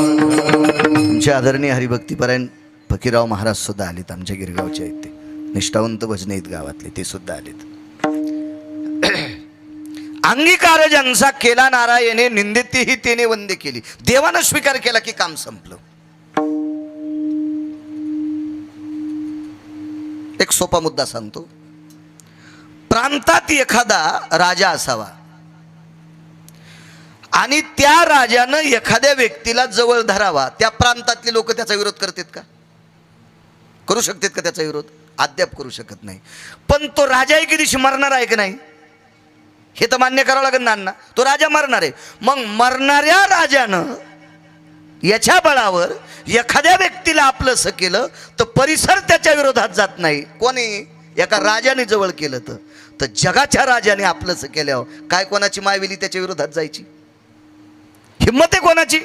आमचे आदरणीय हरिभक्तीपरायण फकीरराव महाराज सुद्धा आलेत. आमच्या गिरगावचे आहेत ते निष्ठावंत भजने आहेत गावातले, ते सुद्धा आलेत. अंगीकार ज्यांचा केला नारायणे, निंदितीही तेने वंदे केली. देवानं स्वीकार केला की काम संपलं. एक सोपा मुद्दा सांगतो. प्रांतात एखादा राजा असावा आणि त्या राजानं एखाद्या व्यक्तीला जवळ धरावा. त्या प्रांतातले लोक त्याचा विरोध करतात का? करू शकतात का त्याचा विरोध? अद्याप करू शकत नाही. पण तो राजा एके दिवशी मरणार आहे की नाही हे तर मान्य करावं लागेल ना. तो राजा मरणार आहे. मग मरणाऱ्या राजानं याच्या बळावर एखाद्या व्यक्तीला आपलंसं केलं तर परिसर त्याच्या विरोधात जात नाही. कोणी? एका राजाने जवळ केलं तर जगाच्या राजाने आपलंसं केल्यावर काय कोणाची मायवेली त्याच्या विरोधात जायची? हिम्मत आहे कोणाची?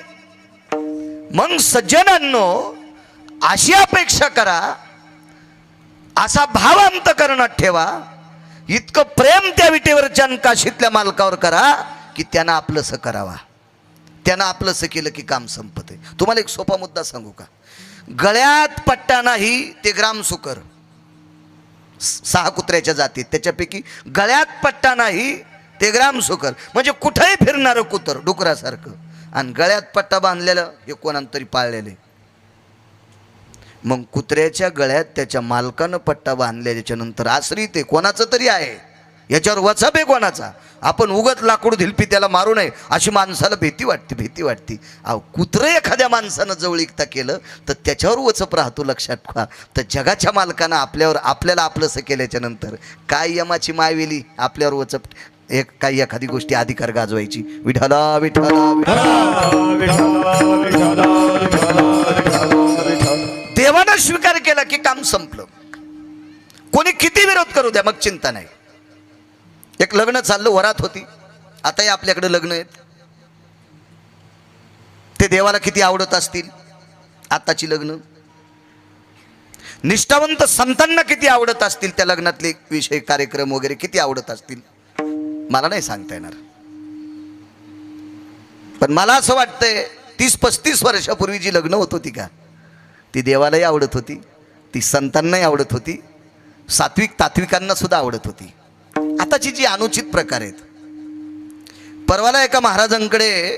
मग सज्जनांनो, अशी अपेक्षा करा, असा भाव अंतकरणात ठेवा, इतकं प्रेम त्या विटेवरच्या काशीतल्या मालकावर करा की त्यानं आपलंसं करावा. त्यानं आपलंसं केलं की काम संपते. तुम्हाला एक सोपा मुद्दा सांगू का? गळ्यात पट्टा नाही ते ग्रामसुकर, 6 कुत्र्याच्या जातीत, त्याच्यापैकी गळ्यात पट्टा नाही ते ग्रामसुकर म्हणजे कुठेही फिरणारं कुत्र डुकरासारखं, आणि गळ्यात पट्टा बांधलेलं हे कोणाला तरी पाळलेले. मग कुत्र्याच्या गळ्यात त्याच्या मालकानं पट्टा बांधल्याच्या नंतर आश्रित आहे कोणाचं तरी आहे, याच्यावर वचप आहे कोणाचा. आपण उगत लाकूड धिलपी त्याला मारू नये अशी माणसाला भीती वाटते. अहो, कुत्रं एखाद्या माणसानं जवळीकता केलं तर त्याच्यावर वचप राहतो. लक्षात ठेवा. तर जगाच्या मालकानं आपल्याला आपलंसं केल्याच्या नंतर काय यमाची मायवेली आपल्यावर वचप काही एखादी गोष्टी अधिकार गाजवायची. विठ्ठला विठ्ठला देवानं स्वीकार केला की काम संपलं. कोणी किती विरोध करू द्या, मग चिंता नाही. एक लग्न चाललं, वरात होती. आताही आपल्याकडे लग्न आहेत. ते देवाला किती आवडत असतील आताची लग्न. निष्ठावंत संतांना किती आवडत असतील त्या लग्नातले विषय कार्यक्रम वगैरे किती आवडत असतील मला नाही सांगता येणार. पण मला असं वाटतंय 30-35 वर्षापूर्वी जी लग्न होत होती का, ती देवालाही आवडत होती, ती संतांनाही आवडत होती, सात्विक तात्विकांना सुद्धा आवडत होती. आताची जी अनुचित प्रकार आहेत. परवाला एका महाराजांकडे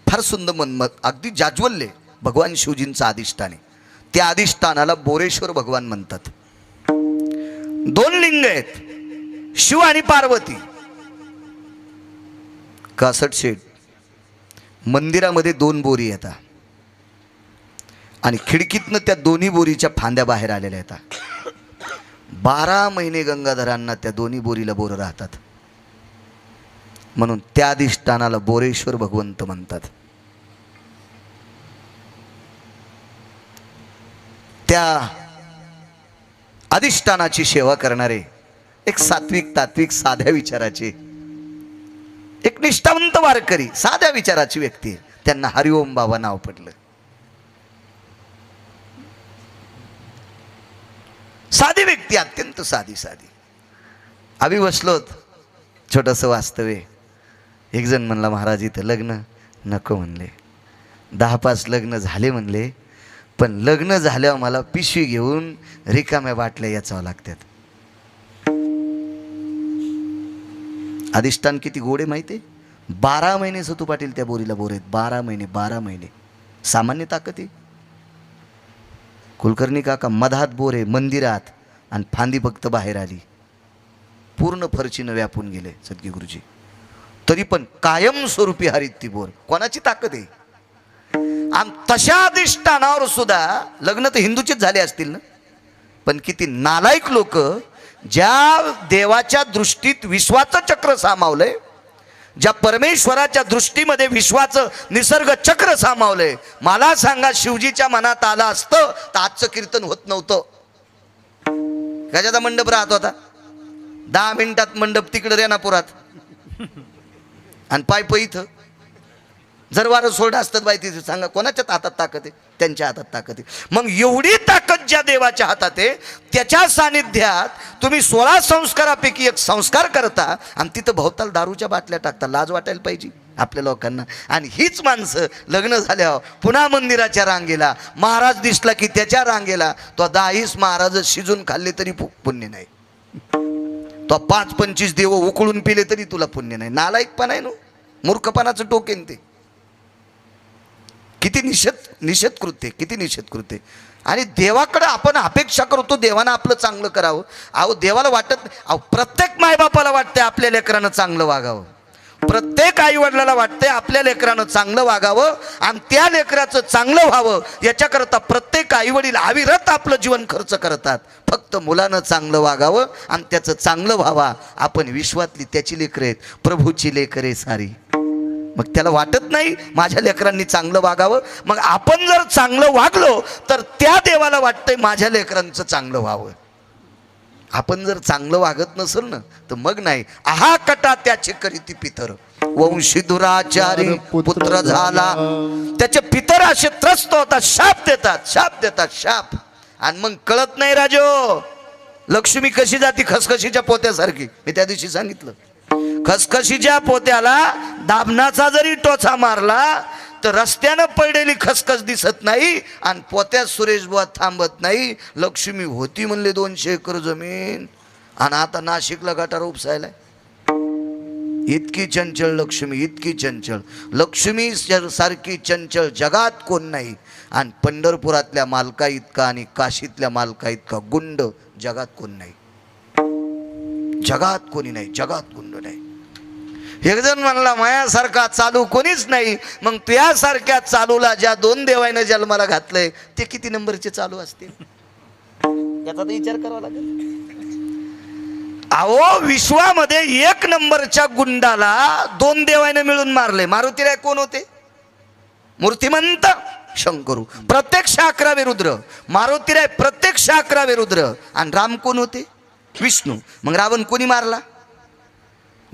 फार सुंदर मनमत, अगदी जाज्वल्य भगवान शिवजींचं अधिष्ठान आहे. त्या अधिष्ठानाला बोरेश्वर भगवान म्हणतात. 2 लिंग आहेत, शिव आणि पार्वती. कासट शेठ मंदिरामध्ये 2 बोरी येतात आणि खिडकीतनं त्या दोन्ही बोरीच्या फांद्या बाहेर आलेल्या येतात. 12 महिने गंगाधरांना त्या दोन्ही बोरीला बोरं राहतात. म्हणून त्या अधिष्ठानाला बोरेश्वर भगवंत म्हणतात. त्या अधिष्ठानाची सेवा करणारे एक सात्विक तात्विक साध्या विचाराचे एक निष्ठावंत वारकरी, साध्या विचाराची व्यक्ती, त्यांना हरिओम बाबा नाव पडलं. साधी व्यक्ती, अत्यंत साधी. आम्ही बसलोत, छोटंसं वास्तव आहे. एक जण म्हणला, महाराज इथं लग्न नको म्हणले. 10-5 लग्न झाले म्हणले, पण लग्न झाल्यावर मला पिशवी घेऊन रिकाम्या बाटल्या याचावं लागतात. अधिष्ठान किती गोडे माहिती आहे. 12 महिने सतू पाटील त्या बोरीला बोर आहेत. 12 महिने सामान्य ताकद आहे. कुलकर्णी काका मधात बोर आहे मंदिरात, आणि फांदी फक्त बाहेर आली. पूर्ण फरचीनं व्यापून गेले सद्गुरुजी, तरी पण कायमस्वरूपी हरित ती बोर. कोणाची ताकद आहे? आणि तशा अधिष्ठानावर सुद्धा लग्न तर हिंदूचेच झाले असतील ना, पण किती नालायक लोक ज्या देवाच्या दृष्टीत विश्वाचं चक्र सामावलंय, ज्या परमेश्वराच्या दृष्टीमध्ये विश्वाचं निसर्ग चक्र सामावलंय. मला सांगा, शिवजीच्या मनात आलं असतं तर आजचं कीर्तन होत नव्हतं. गजाचा मंडप राहत होता, 10 मिनिटात मंडप तिकडे रेणापुरात आणि पायप इथं. जर वारं सोडलं असतं बाई तिथे सांगा कोणाच्या हातात ताकद आहे? त्यांच्या हातात ताकद आहे. मग एवढी ताकद ज्या देवाच्या हातात आहे त्याच्या सानिध्यात तुम्ही 16 संस्कारापैकी एक संस्कार करता आणि तिथं भोवताल दारूच्या बाटल्या टाकता. लाज वाटायला पाहिजे आपल्या लोकांना. आणि हीच माणसं लग्न झाल्यावर पुन्हा मंदिराच्या रांगेला महाराज दिसला की त्याच्या रांगेला तो 10 महाराज शिजून खाल्ले तरी पुण्य नाही, तो 5-25 देव उकळून पिले तरी तुला पुण्य नाही. नालायकपणा आहे, मूर्खपणाचं टोकेन ते. किती निषेध कृत्य, किती निषेध कृत्य. आणि देवाकडे आपण अपेक्षा करतो देवानं आपलं चांगलं करावं. अहो देवाला वाटत, अहो प्रत्येक मायबापाला वाटते आपल्या लेकरानं चांगलं वागावं, प्रत्येक आई वडिलाला वाटते आपल्या लेकरानं चांगलं वागावं आणि त्या लेकराचं चांगलं व्हावं याच्याकरता प्रत्येक आई वडील अविरत आपलं जीवन खर्च करतात. फक्त मुलानं चांगलं वागावं आणि त्याचं चांगलं व्हावा. आपण विश्वातली त्याची लेकरं आहेत, प्रभूची लेकरे सारी. मग त्याला वाटत नाही माझ्या लेकरांनी चांगलं वागावं. मग आपण जर चांगलं वागलो तर त्या देवाला वाटतंय माझ्या लेकरांचं चांगलं व्हावं. आपण जर चांगलं वागत नसेल ना तर मग नाही. आहा कटा त्याचे करीती पितर, वंशी दुराचारी पुत्र झाला. त्याचे पितर असे त्रस्त होतात, शाप देतात शाप. आणि मग कळत नाही राजो, लक्ष्मी कशी जाती खसखशीच्या पोत्यासारखी. मी त्या दिवशी सांगितलं, खसखशीच्या पोत्याला दाबणाचा जरी टोचा मारला तर रस्त्यानं पडलेली खसखस दिसत नाही आणि पोत्यात सुरेश बुवा थांबत नाही. लक्ष्मी होती म्हणले 200 एकर जमीन आणि आता नाशिकला गटार उपसायलाय. इतकी चंचल लक्ष्मी, इतकी चंचल लक्ष्मी सारखी चंचल जगात कोण नाही. आणि पंढरपुरातल्या मालका इतका आणि काशीतल्या मालका इतका गुंड जगात कोण नाही. जगात कोणी नाही, जगात गुंड नाही. एक जण म्हणला मायासारखा चालू कोणीच नाही. मग तुझ्यासारख्या चालूला ज्या 2 देवानं जन्माला घातलंय ते किती नंबरचे चालू असतील याचा तर विचार करावा लागेल. अहो विश्वामध्ये 1 नंबरच्या गुंडाला 2 देवानं मिळून मारले. मारुतीराय कोण होते? मूर्तिमंत शंकरू, प्रत्यक्ष 11 रुद्र. मारुतीराय प्रत्यक्ष 11 रुद्र. आणि राम कोण होते? विष्णू. मग रावण कोणी मारला?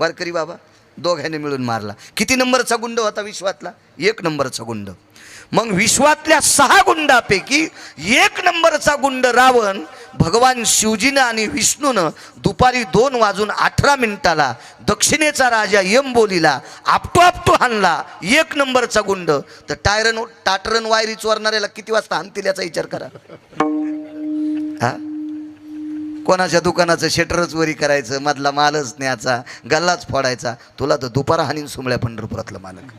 वारकरी बाबा दोघांनी मिळून मारला. किती नंबरचा गुंड होता विश्वातला? 1 नंबरचा गुंड. मग विश्वातल्या 6 गुंडापैकी 1 नंबरचा गुंड रावण भगवान शिवजीनं आणि विष्णूनं दुपारी 2:18 दक्षिणेचा राजा यमबोलीला आपटू हाणला. 1 नंबरचा गुंड. तर टाटरन वायरी चोरणाऱ्याला किती वाजता हाणतील याचा विचार करा. हा, कोणाच्या दुकानाचं शटरच वरी करायचं, मधला मालच न्यायचा, गल्लाच फोडायचा. तुला तर दुपारा हानीन सुमळ्या पंढरपुरातला मालक.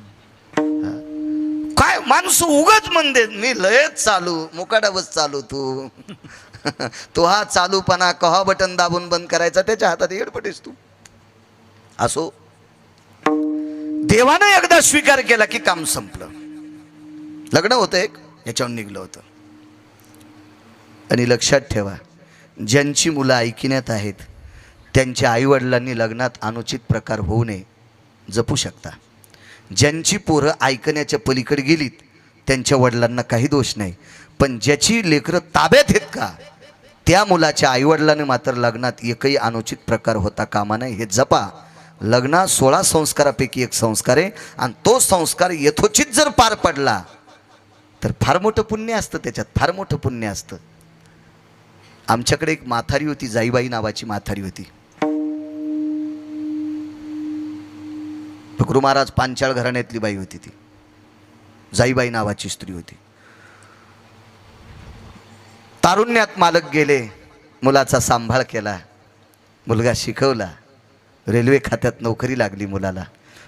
काय माणसं उगाच म्हणते मी लयच चालू, मुकाडावच चालू. तू हा चालूपणा कहा बटन दाबून बंद करायचा त्याच्या हातात येडपटेस तू. असो, देवानं एकदा स्वीकार केला की काम संपलं. लग्न होतं एक, याच्यावर निघलं होतं. आणि लक्षात ठेवा, ज्यांची मुलं ऐकिण्यात आहेत त्यांच्या आईवडिलांनी लग्नात अनुचित प्रकार होऊ नये जपू शकता. ज्यांची पोरं ऐकण्याच्या पलीकडे गेलीत त्यांच्या वडिलांना काही दोष नाही. पण ज्याची लेकरं ताब्यात आहेत का त्या मुलाच्या आईवडिलांनी मात्र लग्नात एकही अनुचित प्रकार होता कामा नये हे जपा. लग्नात 16 संस्कारापैकी एक संस्कार आहे आणि तो संस्कार यथोचित जर पार पडला तर फार मोठं पुण्य असतं, त्याच्यात फार मोठं पुण्य असतं. आमच्याकडे एक म्हातारी होती, जाईबाई नावाची म्हातारी होती. गुरु महाराज पांचाळ घराण्यातली बाई होती ती. जाईबाई नावाची स्त्री होती. तारुण्यात मालक गेले, मुलाचा सांभाळ केला, मुलगा शिकवला, रेल्वे खात्यात नोकरी लागली मुलाला.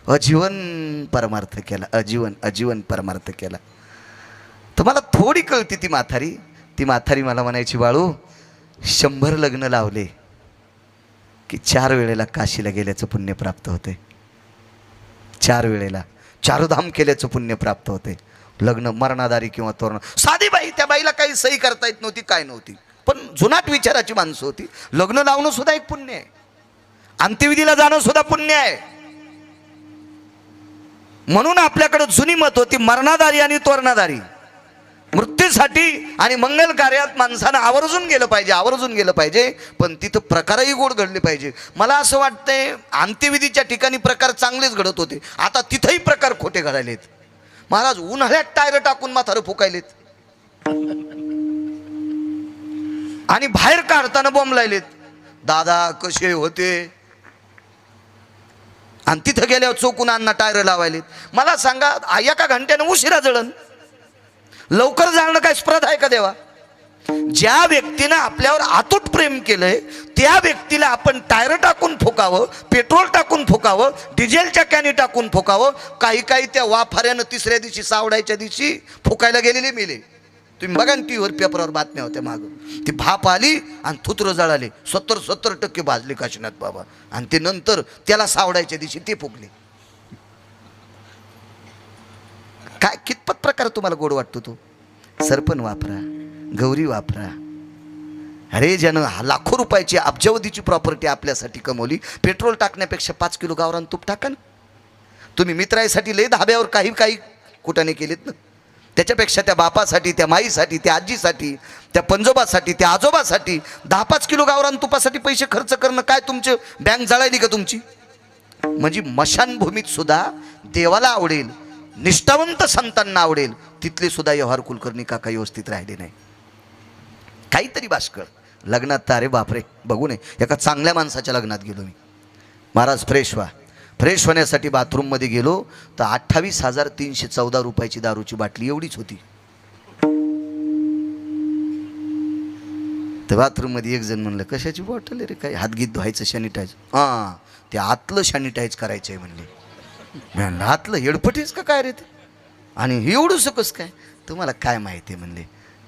अजीवन परमार्थ केला, अजीवन परमार्थ केला. तुम्हाला थोडी कळती ती म्हातारी. ती म्हातारी मला म्हणायची, बाळू 100 लग्न लावले की 4 वेळेला काशीला गेल्याचं पुण्य प्राप्त होते. 4 वेळेला 4 धाम केल्याचं पुण्य प्राप्त होते. लग्न मरणादारी किंवा तोरण. साधी बाई, त्या बाईला काही सही करता येत नव्हती, काय नव्हती, पण जुनाट विचाराची माणसं होती. लग्न लावणं सुद्धा एक पुण्य आहे, अंत्यविधीला जाणं सुद्धा पुण्य आहे. म्हणून आपल्याकडे जुनी मत होती मरणादारी आणि तोरणादारी. मृत्यूसाठी आणि मंगल कार्यात माणसानं आवर्जून गेलं पाहिजे, पण तिथं प्रकारही गोड घडले पाहिजे. मला असं वाटतंय अंत्यविधीच्या ठिकाणी प्रकार चांगलेच घडत होते, आता तिथंही प्रकार खोटे घडालेत. महाराज उन्हाळ्यात टायर टाकून म्हातारं फुकायलेत आणि बाहेर काढताना बॉम्ब लायलेत, दादा कसे होते. आणि तिथं गेल्यावर चोकून अण्णा टायर लावायलेत. मला सांगा एका घंट्यानं उशिरा जळण, लवकर जाणं काय स्पर्धा आहे का देवा? ज्या व्यक्तीनं आपल्यावर अतूट प्रेम केलंय त्या व्यक्तीला आपण टायर टाकून फुकावं, पेट्रोल टाकून फुकावं, डिझेलच्या कॅनी टाकून फुकावं. काही काही त्या वाफाऱ्यानं तिसऱ्या दिवशी सावडायच्या दिवशी फुकायला गेलेले मेले. तुम्ही बघा ना टीव्हीवर पेपरवर बातम्या होत्या माग, ती भाप आली आणि थुत्र जळाले, 70% भाजले काशीनाथ बाबा. आणि ते नंतर त्याला सावडायच्या दिवशी ते फुकले. काय कितपत प्रकार तुम्हाला गोड वाटतो तो? सरपण वापरा, गौरी वापरा. अरे ज्यानं लाखो रुपयाची अब्जावधीची प्रॉपर्टी आपल्यासाठी कमवली, पेट्रोल टाकण्यापेक्षा 5 किलो गावरान तूप टाका ना. तुम्ही मित्रासाठी लय धाब्यावर काही काही कुटाने केलेत ना, त्याच्यापेक्षा त्या बापासाठी, त्या माईसाठी, त्या आजीसाठी, त्या पंजोबासाठी, त्या आजोबासाठी 10-5 किलो गावरान तुपासाठी पैसे खर्च करणं काय तुमची बँक जळायली का तुमची? म्हणजे मशानभूमीत सुद्धा देवाला आवडेल, निष्ठावंत संतांना आवडेल, तिथले सुद्धा व्यवहार कुलकर्णी काका व्यवस्थित राहिले नाही. काहीतरी बाष्कळ लग्नात तर अरे बापरे बघू नये. एका चांगल्या माणसाच्या लग्नात गेलो मी. महाराज फ्रेश व्हा. फ्रेश होण्यासाठी बाथरूममध्ये गेलो तर 28,314 रुपयाची दारूची बाटली एवढीच होती. तर बाथरूममध्ये एक जण म्हणलं कशाची बॉटल रे, काय हातगीत धुवायचं सॅनिटाईज? हां ते आतलं सॅनिटाईज करायचं आहे म्हणले. म्हणलं आतलं हेडपटीच का काय रे ते, आणि एवढं सकस काय? तुम्हाला काय माहिती आहे म्हणले.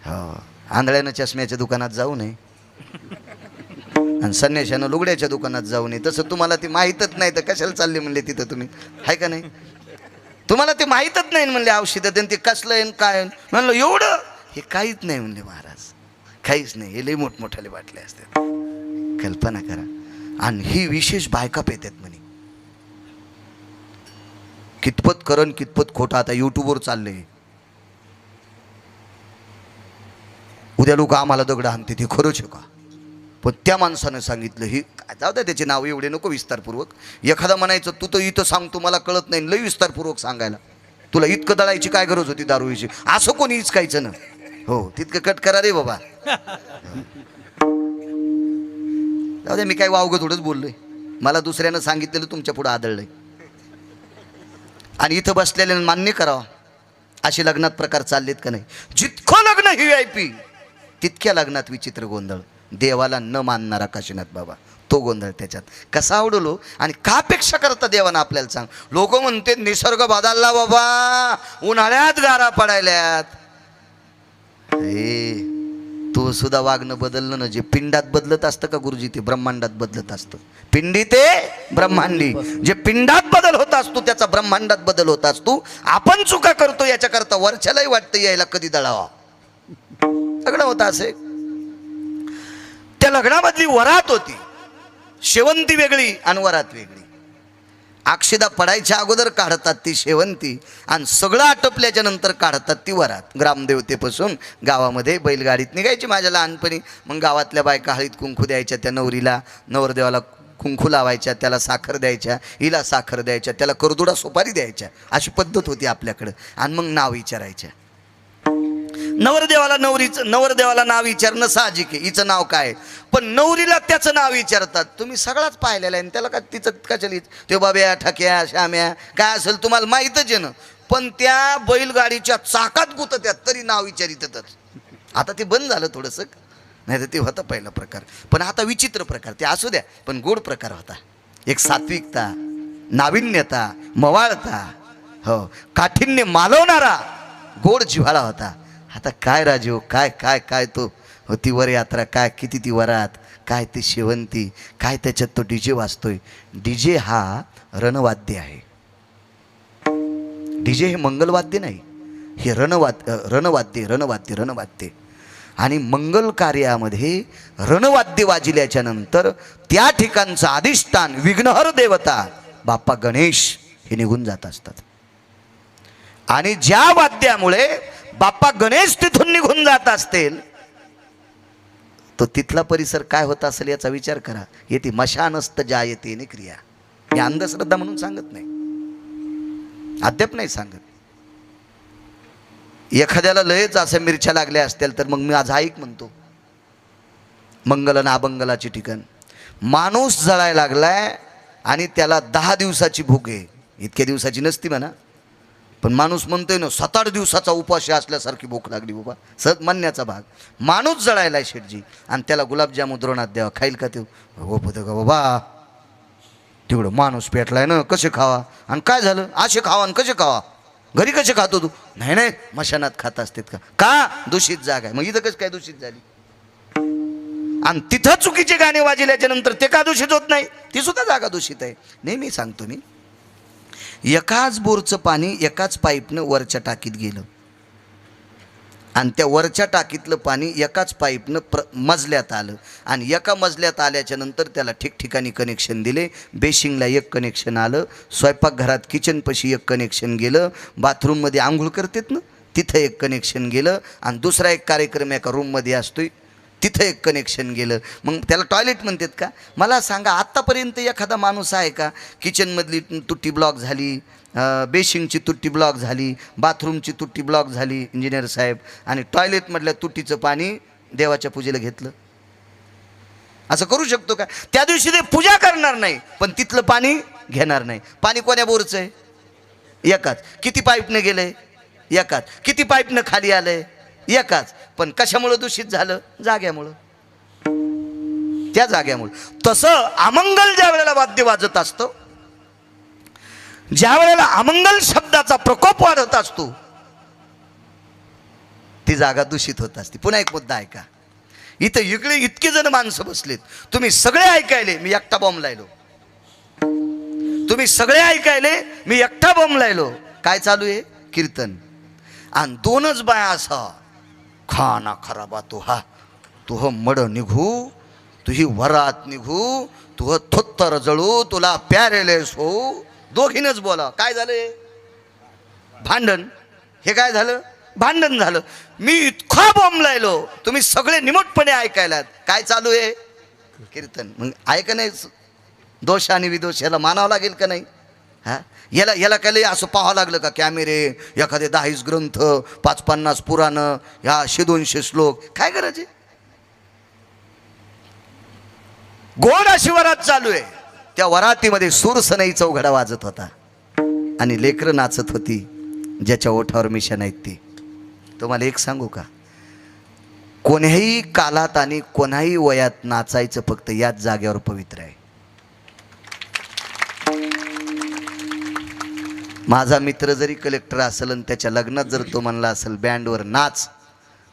हो आंधळ्यानं चष्म्याच्या दुकानात जाऊ नये आणि संन्याशानं लुगड्याच्या दुकानात जाऊ नये. तसं तुम्हाला ते माहीतच नाही तर कशाला चालले म्हणले तिथं तुम्ही, आहे का नाही? तुम्हाला ते माहीतच नाही म्हणले औषधं ते कसलं आहे काय. म्हणलं एवढं हे काहीच नाही म्हणले महाराज, काहीच नाही, हे लई मोठमोठाले बाटले असतात. कल्पना करा. आणि ही विशेष बायका पेतात म्हणे. कितपत करण कितपत खोटं आता यूट्यूबवर चाललंय. उद्या लोक आम्हाला दगड आणते ते खरंच आहे का? पण त्या माणसानं सांगितलं ही जाऊ द्या, त्याचे नाव एवढे नको विस्तारपूर्वक. एखादा म्हणायचं तू तर इथं सांगतो मला कळत नाही, लई विस्तारपूर्वक सांगायला, तुला इतकं दळायची काय गरज होती दारूची, असं कोणी इचकायचं ना. हो तितकं कट करा रे बाबा. जाऊ द्या, मी काय वावगं थोडंच बोललोय, मला दुसऱ्यानं सांगितलेलं तुमच्या पुढं आदळलंय. आणि इथं बसलेल्यानं मान्य करावं असे लग्नात प्रकार चाललेत का नाही? जितकं लग्न VIP तितक्या लग्नात विचित्र गोंधळ. देवाला न मानणारा काशीनाथ बाबा, तो गोंधळ त्याच्यात कसा आवडलो. आणि का अपेक्षा करता देवानं आपल्याला सांग. लोक म्हणते निसर्ग बदलला बाबा, उन्हाळ्यात गारा पडायल्यात. तो सुद्धा वागणं बदललं ना. जे पिंडात बदलत असतं का गुरुजी, ते ब्रह्मांडात बदलत असतं. पिंडी ते ब्रह्मांडी, जे पिंडात बदल होत असतो त्याचा ब्रह्मांडात बदल होत असतो. आपण चुका करतो याच्याकरता वरच्यालाही वाटतं यायला कधी दळावा. लग्न होतं असे, त्या लग्नामधली वरात होती, शेवंती वेगळी आणि वरात वेगळी. अक्षदा पडायच्या अगोदर काढतात ती शेवंती आणि सगळं आटपल्याच्या नंतर काढतात ती वरात. ग्रामदेवतेपासून गावामध्ये बैलगाडीत निघायची माझ्या लहानपणी. मग गावातल्या बायका हळीत कुंकू द्यायच्या त्या नवरीला, नवरदेवाला कुंकू लावायच्या, त्याला साखर द्यायच्या, हिला साखर द्यायच्या, त्याला करदुडा सुपारी द्यायच्या. अशी पद्धत होती आपल्याकडं. आणि मग नाव विचारायच्या. नवरदेवाला नाव विचारणं साहजिक आहे, हिचं नाव काय. पण नवरीला त्याचं नाव विचारतात. तुम्ही सगळाच पाहिलेलं आहे, त्याला का तिचं कशाला ते बाब्या ठक्या श्याम्या काय असेल तुम्हाला माहीतच आहे ना. पण त्या बैलगाडीच्या चाकात गुतत्यात तरी नाव विचारितच. आता ते बंद झालं थोडंसं, नाही तर ते होता पहिला प्रकार. पण आता विचित्र प्रकार, ते असू द्या पण गोड प्रकार होता. एक सात्विकता, नाविन्यता, मवाळता, हो काठिण्य मालवणारा गोड जिव्हाळा होता. आता काय राजू, काय काय काय तो होती वर यात्रा, काय किती ती वरात, काय ती शेवंती, काय त्याच्यात तो डीजे वाजतोय. डीजे हा रणवाद्य आहे. डीजे हे मंगलवाद्य नाही, हे रणवाद्य. आणि मंगल कार्यामध्ये रणवाद्य वाजल्याच्या नंतर त्या ठिकाणचं अधिष्ठान विघ्नहर देवता बाप्पा गणेश हे निघून जात असतात. आणि ज्या वाद्यामुळे बाप्पा गणेश तिथून निघून जात असतील तो तिथला परिसर काय होता असेल याचा विचार करा. येते मशानस्त जायते ने क्रिया. मी अंधश्रद्धा म्हणून सांगत नाही, अद्याप नाही सांगत. एखाद्याला लयच अशा मिरच्या लागल्या असतील तर मग मी आज ऐक म्हणतो, मंगल आणि अबंगलाची ठिकाण. माणूस जळायला लागलाय आणि त्याला 10 दिवसाची भूक आहे. इतक्या दिवसाची नसती म्हणा, पण माणूस म्हणतोय ना 7-8 दिवसाचा उपाशी असल्यासारखी भूक लागली बाबा. सहज म्हणण्याचा भाग. माणूस जळायलाय शेठजी आणि त्याला गुलाबजाम उद्रवणात द्यावा. खाईल का ते? हो पुढे का बाबा, तेवढं माणूस पेटलाय ना, कसे खावा? आणि काय झालं? असे खावा आणि कसे खावा? घरी कसे खातो तू? नाही नाही, मशानात खात असतात का दूषित जागा आहे. मग इथं कसं काय दूषित झाली? आणि तिथं चुकीचे गाणे वाजल्याच्या नंतर ते का दूषित होत नाही? ती सुद्धा जागा दूषित आहे. नेहमी सांगतो मी, एकाच बोरचं पाणी एकाच पाईपनं वरच्या टाकीत गेलं आणि त्या वरच्या टाकीतलं पाणी एकाच पाईपनं मजल्यात आलं आणि एका मजल्यात आल्याच्या नंतर त्याला ठिकठिकाणी कनेक्शन दिले. बेसिंगला एक कनेक्शन आलं, स्वयंपाकघरात किचनपाशी एक कनेक्शन गेलं, बाथरूममध्ये आंघोळ करतात ना तिथं एक कनेक्शन गेलं आणि दुसरा एक कार्यक्रम एका रूममध्ये असतोय तिथं एक कनेक्शन गेलं. मग त्याला टॉयलेट म्हणतात का? मला सांगा, आत्तापर्यंत एखादा माणूस आहे का किचनमधली तुट्टी ब्लॉक झाली, बेसिंगची तुट्टी ब्लॉक झाली, बाथरूमची तुट्टी ब्लॉक झाली इंजिनियर साहेब, आणि टॉयलेटमधल्या तुट्टीचं पाणी देवाच्या पूजेला घेतलं? असं करू शकतो का? त्या दिवशी ते पूजा करणार नाही पण तिथलं पाणी घेणार नाही. पाणी कोण्या बोरचं आहे? एकाच. किती पाईपनं गेलंय? एकाच. किती पाईपनं खाली आलंय? एकाच. पण कशामुळं दूषित झालं? जाग्यामुळं, त्या जाग्यामुळं. तसं अमंगल ज्या वेळेला वाद्य वाजत असतं, ज्या वेळेला अमंगल शब्दाचा प्रकोप वाढत असतो, ती जागा दूषित होत असते. पुन्हा एक मुद्दा ऐका. इथं इकडे इतके जण माणसं बसलेत, तुम्ही सगळे ऐकायले, मी एकटा बॉम्ब लायलो. तुम्ही सगळे ऐकायले, मी एकटा बॉम्ब लायलो. काय चालू आहे? कीर्तन. आणि 2च बाया असा, खाना खराबा तुहा, तुह मड निघू, तुही वरात निघू, तुह थोत्तर जळू, तुला प्यारेलेस हो. दोघीनच बोला. काय झालं? भांडण. हे काय झालं? भांडण झालं. मी इतका बॉम्ब लायलो, तुम्ही सगळे निमटपणे ऐकायलात. काय चालू आहे? कीर्तन. मग ऐका नाही, दोष आणि विदोष याला मानावं लागेल का नाही? हा, याला काय असं पाहावं लागलं का? कॅमेरे, एखादे 10 ग्रंथ, 550 पुराणं, ह्या 100-200 श्लोक, काय करायचे? गोड अशी वरात चालू आहे. त्या वरातीमध्ये सूरसनईचा उघडा वाजत होता आणि लेकरं नाचत होती ज्याच्या ओठावर मिशा नाहीत ती. तुम्हाला एक सांगू का? कोण्याही कालात आणि कोणाही वयात नाचायचं फक्त याच जागेवर पवित्र आहे. माझा मित्र जरी कलेक्टर असेल आणि त्याच्या लग्नात जर तो म्हणला असेल बँडवर नाच,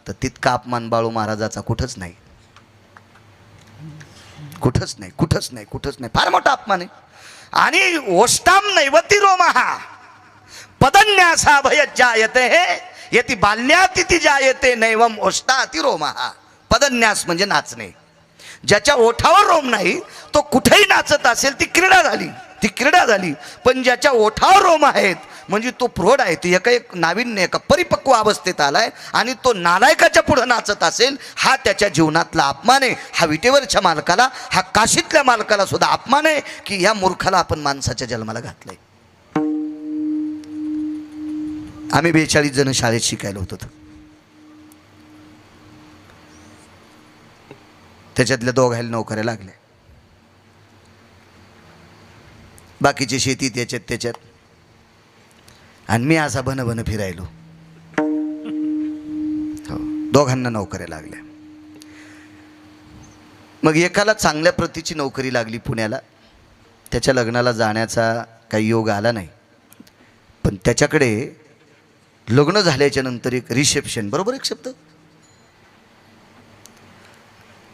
तर तितका अपमान बाळू महाराजाचा कुठंच नाही, कुठंच नाही, कुठंच नाही, कुठंच नाही. फार मोठा अपमान आहे. आणि ओष्टाम नैवती रोमहा पदन्यासा भयजायते यति बाल्यातिथी जायते नैवम ओष्टाति रोमहा. पदन्यास म्हणजे नाचणे. ज्याच्या ओठावर रोम नाही तो कुठेही नाचत असेल, ती क्रीडा झाली, ती क्रीडा झाली. पण ज्याच्या ओठावर रोम आहेत म्हणजे तो प्रौढ आहे, ती एक नाविन्य, एका परिपक्व अवस्थेत आलाय आणि तो नालायकाच्या पुढे नाचत असेल, हा त्याच्या जीवनातला अपमान आहे. हा विटेवरच्या मालकाला, हा काशीतल्या मालकाला सुद्धा अपमान आहे की या मूर्खाला आपण माणसाच्या जन्माला घातलंय. आम्ही 42 जण शाळेत शिकायला होतो. त्याच्यातल्या 2 नोकऱ्या लागल्या, बाकीची शेती त्याच्यात, आणि मी असा भन फिरायलो. हो, 2 नोकऱ्या लागल्या. मग एकाला चांगल्या प्रतीची नोकरी लागली पुण्याला. त्याच्या लग्नाला जाण्याचा काही योग आला नाही, पण त्याच्याकडे लग्न झाल्याच्या नंतर एक रिसेप्शन, बरोबर एक शब्द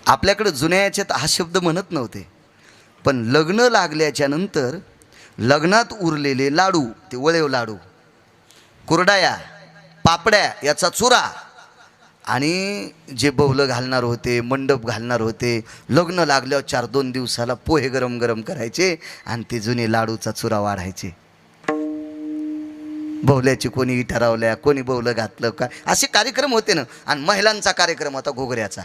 आपल्याकडे जुन्या याच्यात हा शब्द म्हणत नव्हते, पण लग्न लागल्याच्या नंतर लग्नात उरलेले लाडू, ते वळेव लाडू, कुरडाया, पापड्या, याचा चुरा, आणि जे बवलं घालणार होते, मंडप घालणार होते, लग्न लागल्यावर 4-2 दिवसाला पोहे गरम गरम करायचे आणि ते जुने लाडूचा चुरा वाढायचे. बवल्याची कोणी इटा रावल्या, कोणी बवलं घातलं, काय असे कार्यक्रम होते ना. आणि महिलांचा कार्यक्रम होता घोगऱ्याचा.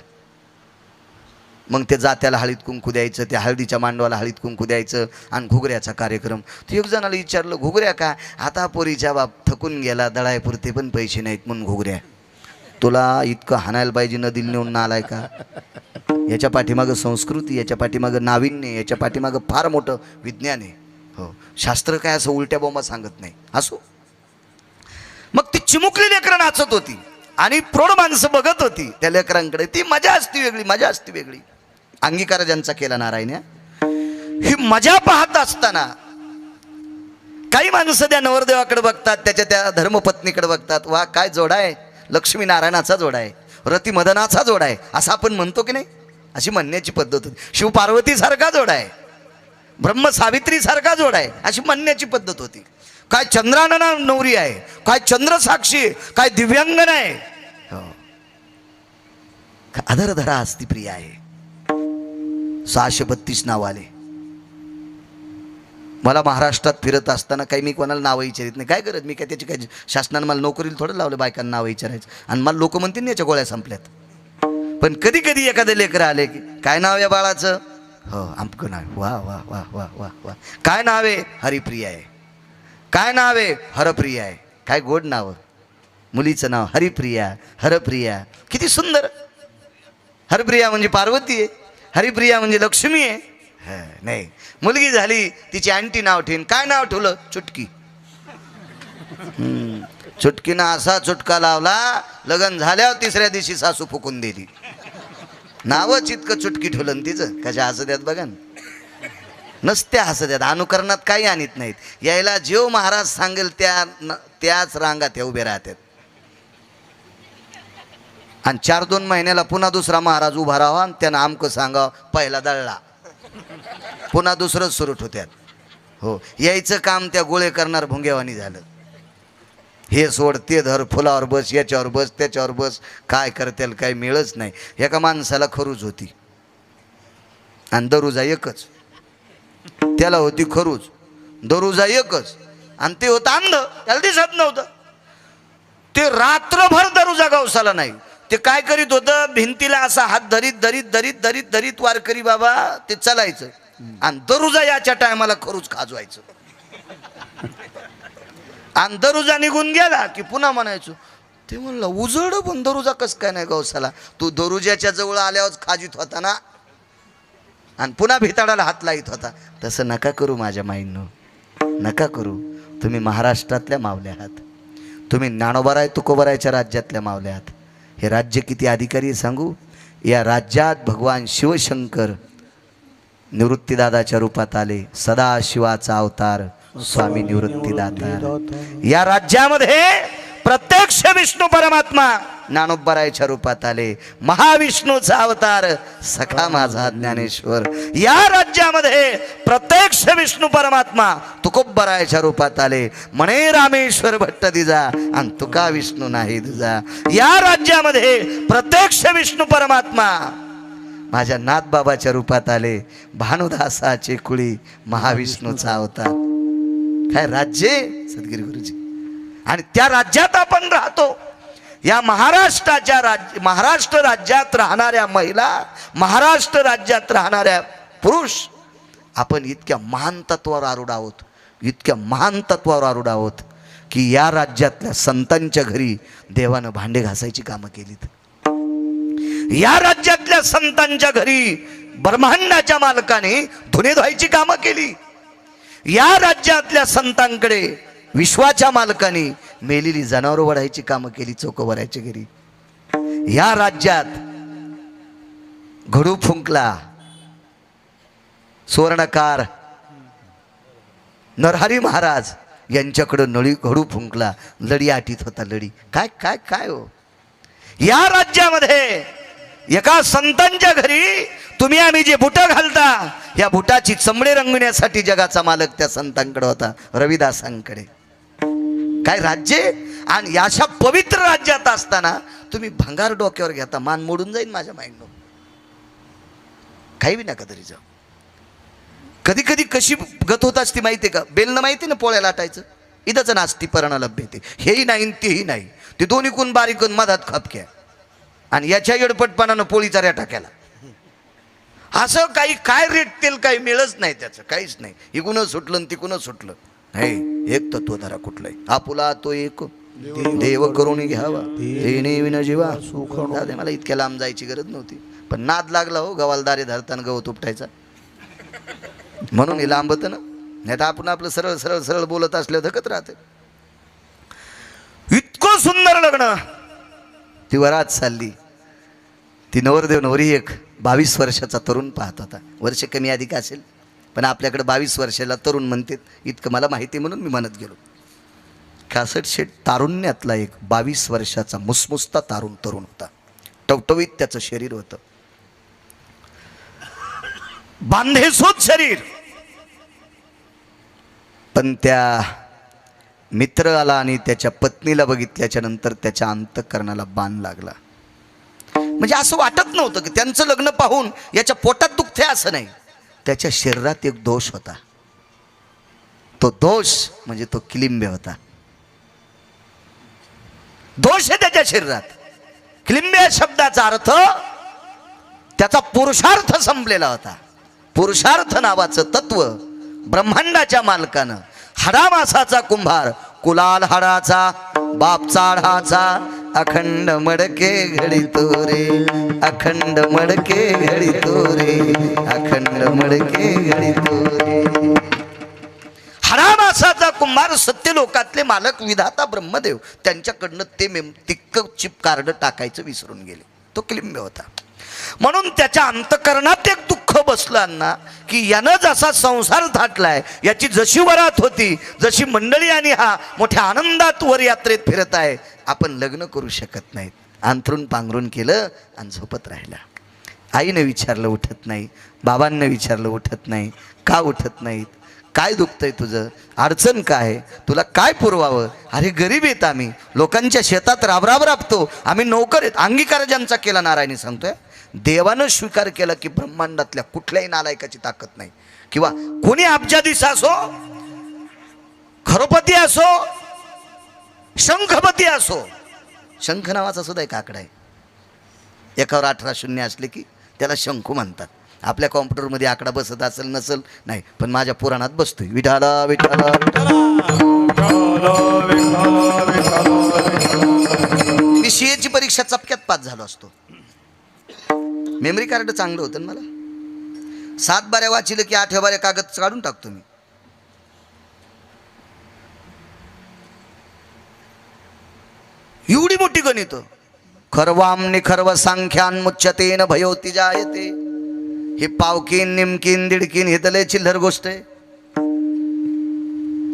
मग ते जात्याला हळीत कुंकू द्यायचं, त्या हळदीच्या मांडवाला हळीत कुंकू द्यायचं आणि घुगऱ्याचा कार्यक्रम. तर एक जणाला विचारलं, घुगऱ्या का? आता पोरीच्या बाप थकून गेला, दळायपुरते पण पैसे नाहीत म्हणून घुगऱ्या. तुला इतकं हाणायला पाहिजे न दिल नेऊन आलाय का? याच्या पाठीमागं संस्कृती, याच्या पाठीमागं नाविन्य, याच्या पाठीमागं फार मोठं विज्ञान आहे. हो, शास्त्र काय असं उलट्या बोंबा सांगत नाही. असो. मग ती चिमुकली लेकरं नाचत होती आणि प्रौढ माणसं बघत होती त्या लेकरांकडे. ती मजा असती वेगळी, मजा असती वेगळी. अंगीकार ज्यांचा केला नारायण, ही मजा पाहत असताना काही माणसं त्या नवरदेवाकडे बघतात, त्याच्या त्या धर्मपत्नीकडे बघतात. वा काय जोडा आहे, लक्ष्मी नारायणाचा जोडा आहे, रती मदनाचा जोडा आहे असं आपण म्हणतो की नाही? अशी म्हणण्याची पद्धत होती. शिव पार्वती सारखा जोडा आहे, ब्रह्म सावित्री सारखा जोडा आहे अशी म्हणण्याची पद्धत होती. काय चंद्रानना नवरी आहे, काय चंद्र साक्षी आहे, काय दिव्यांगन आहे. अधर धरा असती प्रिया आहे. 632 नाव आले. मला महाराष्ट्रात फिरत असताना काही मी कोणाला नावं विचारित नाही. काय करत मी, काय त्याची काय शासनानं मला नोकरीला थोडं लावलं बायकांना नावं विचारायचं. आणि मला लोक म्हणतील ना याच्या गोळ्या संपल्यात. पण कधी कधी एखादे लेकरं आले की काय नाव आहे बाळाचं? हो आमकं नाव. वा वा वा वा वा वा. काय नाव आहे? हरिप्रिया आहे. काय नाव आहे? हरप्रिया आहे. काय गोड नाव. मुलीचं नाव हरिप्रिया, हरप्रिया. किती सुंदर. हरप्रिया म्हणजे पार्वती आहे, हरिप्रिया म्हणजे लक्ष्मी आहे. नाही, मुलगी झाली तिची आंटी नाव ठेवीन. काय नाव ठेवलं? चुटकी. चुटकीनं असा चुटका लावला, लग्न झाल्यावर 3ऱ्या दिवशी सासू फुकून दिली. नावच इतकं चुटकी ठेवलं तिचं. कशा हसद्यात बघा ना. नसत्या हसद्यात, अनुकरणात काही आणत नाहीत. यायला जेव महाराज सांगेल त्याच रांगात हे उभे राहतात. आणि 4-2 महिन्याला पुन्हा दुसरा महाराज उभा राहावा आणि त्यानं आमकं सांगावं पहिला दळला, पुन्हा दुसरंच सुरू ठेवत्यात. हो, यायचं काम त्या गोळे करणार भुंगेवानी झालं. हे सोड ते धर, फुलावर बस, याच्यावर बस, त्याच्यावर बस. काय करतेल काही मिळच नाही. एका माणसाला खरूज होती आणि दरुजा एकच. त्याला होती खरूज, दरुजा एकच. आणि ते होतं अंध, त्याला दिसत नव्हतं. ते रात्रभर दरुजा गवसाला नाही. ते काय करीत होतं, भिंतीला असा हात धरीत धरीत धरीत धरीत धरीत वारकरी बाबा ते चालायचं. आणि दरुजा याच्या टायमाला खरूज खाजवायचं. आणि दरुजा निघून गेला की पुन्हा म्हणायचो. ते म्हणलं उजड पण दरुजा कस काय नाही गवसाला? तू दरुजाच्या जवळ आल्यावर खाजीत होता ना, आणि पुन्हा भिताडाला हात लाईत होता. तसं नका करू माझ्या माईंनो, नका करू. तुम्ही महाराष्ट्रातल्या मावल्या आहात. तुम्ही ज्ञानोबाराय तुकोबारायच्या राज्यातल्या मावल्या आहात. हे राज्य किती अधिकारी सांगू. या राज्यात भगवान शिवशंकर निवृत्तीदादाच्या रूपात आले. सदाशिवाचा अवतार स्वामी निवृत्तीदाता. या राज्यामध्ये प्रत्यक्ष विष्णू परमात्मा ज्ञानोबारायच्या रूपात आले. महाविष्णूचा अवतार सखा माझा ज्ञानेश्वर. या राज्यामध्ये प्रत्यक्ष विष्णू परमात्मा तुकोबारायच्या रूपात आले. म्हणे रामेश्वर भट्ट दिजा आणि तुका विष्णू नाही तुझा. या राज्यामध्ये प्रत्यक्ष विष्णू परमात्मा माझ्या नाथबाबाच्या रूपात आले. भानुदासाचे कुळी महाविष्णूचा अवतार. काय राज्य सद्गिरी गुरुजी. आणि त्या राज्यात आपण राहतो. या महाराष्ट्र राज्यात राहणाऱ्या महिला, महाराष्ट्र राज्यात राहणाऱ्या पुरुष, आपण इतक्या महान तत्वावर आरूढ आहोत, इतक्या महान तत्वावर आरूढ आहोत की या राज्यातल्या संतांच्या घरी देवानं भांडे घासायची कामं केलीत. या राज्यातल्या संतांच्या घरी ब्रह्मांडाच्या मालकाने धुणे धुवायची कामं केली. या राज्यातल्या संतांकडे विश्वाच्या मालकाने मेलेली जनावर वढायची कामं केली चोकोबारायच्या घरी. या राज्यात घडू फुंकला सुवर्णकार नरहरी महाराज यांच्याकडं नळी घडू फुंकला. लढी आटीत होता लढी. काय काय काय हो. या राज्यामध्ये एका संतांच्या घरी तुम्ही आम्ही जे बुटं घालता, या बुटाची चमडे रंगविण्यासाठी जगाचा मालक त्या संतांकडे होता, रविदासांकडे. काय राज्य. आणि याशा पवित्र राज्यात असताना तुम्ही भंगार डोक्यावर घेता. मान मोडून जाईल माझ्या माइंडनो. काही बी नका तरी जाऊ. कधी कधी कशी गत होत असती माहिती का? बेलनं माहिती ना पोळ्या लाटायचं. इथंच नास्ती परणा लभ्यते. हेही नाही तेही नाही. ते दोन्ही कोण बारीक मधात खपक्या. आणि याच्या येडपटपणानं पोळीचा रेटा केला. असं काही काय रेटतील काही मिळच नाही, त्याचं काहीच नाही. इकूनच सुटलं तिकूनच सुटलं. नाही, एक तत्व धरा कुठलंही. आपुला तो एक देव करून घ्यावा, देणे विना जीवा सुख. मला इतक्या लांब जायची गरज नव्हती, पण नाद लागला हो. गवालदारी धरताना गवत उपटायचा म्हणून हे लांबत ना. नाही तर आपण आपलं सरळ सरळ सरळ बोलत असल्यावर धकत राहते. इतकं सुंदर लग्न. ती वरात चालली. ती नवरदेव नवरी एक 22 वर्षाचा तरुण पाहत होता. वर्ष कमी अधिक असेल, पण आपल्याकडे 22 वर्षाला तरुण म्हणतात इतकं मला माहिती म्हणून मी म्हणत गेलो. 61 शेट तारुण्यातला एक 22 वर्षाचा मुसमुसता तरुण होता. टवटवीत त्याचं शरीर होतं, बांधेसूद शरीर. पण त्या मित्राला आणि त्याच्या पत्नीला बघितल्याच्या नंतर त्याच्या अंतःकरणाला बाण लागला. म्हणजे असं वाटत नव्हतं की त्यांचं लग्न पाहून याच्या पोटात दुखते, असं नाही. त्याच्या शरीरात एक दोष होता. तो दोष म्हणजे तो किलिंब्य होता. दोष आहे त्याच्या शरीरात. किलिंब्य शब्दाचा अर्थ त्याचा पुरुषार्थ संपलेला होता. पुरुषार्थ नावाचं तत्व ब्रह्मांडाच्या मालकानं, हाडामासाचा कुंभार, कुलाल हाडाचा, बाप चाढाचा, अखंड मडके घडी तोरे, अखंड मडके घडी तोरे, अखंड मडके घडी तोरे. हाडामासाचा कुंभार, सत्यलोकातले मालक विधाता ब्रह्मदेव, त्यांच्याकडनं ते तिक्क चिप कार्ड टाकायचं विसरून गेले. तो किलिंब्य होता. म्हणून त्याच्या अंतःकरणात एक दुःख बसलं अण्णा, की यानं जसा संसार थाटलाय, याची जशी वरात होती, जशी मंडळी आणि हा मोठ्या आनंदात वर यात्रेत फिरत आहे, आपण लग्न करू शकत नाहीत. अंथरून पांघरून केलं आणि झोपत राहिला. आईनं विचारलं उठत नाही, बाबांना विचारलं उठत नाही. का उठत नाहीत? काय दुखतंय तुझं? अडचण काय? तुला काय पुरवावं? अरे गरीब आहेत आम्ही, लोकांच्या शेतात राबराब राबतो आम्ही, नोकर आहेत. अंगीकार ज्यांचा केला नारायणी सांगतोय, देवानं स्वीकार केला की ब्रह्मांडातल्या कुठल्याही नालायकाची ताकद नाही. किंवा कोणी अब्जाधीश असो, खरोपती असो, शंखपती असो. शंख नावाचा सुद्धा एक आकडा आहे. एकावर 18 शून्य असले की त्याला शंखू म्हणतात. आपल्या कॉम्प्युटरमध्ये आकडा बसत असेल नसेल नाही, पण माझ्या पुराणात बसतोय. विठाला विठाला. मी सीएची परीक्षा चपक्यात पास झालो असतो. मेमरी कार्ड चांगलं होतं ना मला. 7 बाऱ्या वाचिलं की 8व्या बाऱ्या कागद काढून टाकतो मी. एवढी मोठी गणित. खरवाम निखर्व सांख्यान मुच्यतेन भयोती जायते. हे पावकीन निमकीन दिडकीन हे तले चिल्लर गोष्ट आहे.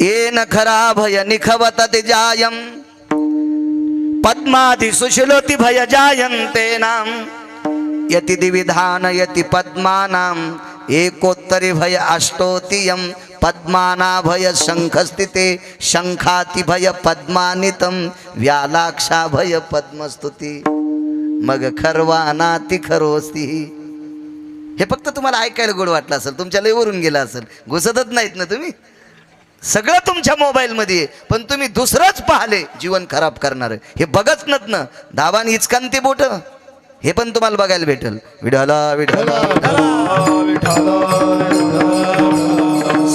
ये न खरा भय निखवत ते जायम, पद्मादि सुशिलोति भय जायन्ते नाम, यति दिविधान यति पद्मानाम, एकोत्तरी भय अष्टोतियम, पद्माना भय शंखस्थिते, शंखाति भय पद्मानितम, व्यालाक्षा भय पद्मस्तुती, मग खरवानाति खरोस्ती. हे फक्त तुम्हाला ऐकायला गोड वाटलं असेल, तुमच्या लय वरून गेलं असेल. घुसतच नाहीत ना तुम्ही. सगळं तुमच्या मोबाईलमध्ये आहे, पण तुम्ही दुसरंच पाहिले जीवन खराब करणार. हे बघत नत ना. दावान इचकांती बोट हे पण तुम्हाला बघायला भेटेल. विठाला विठाला.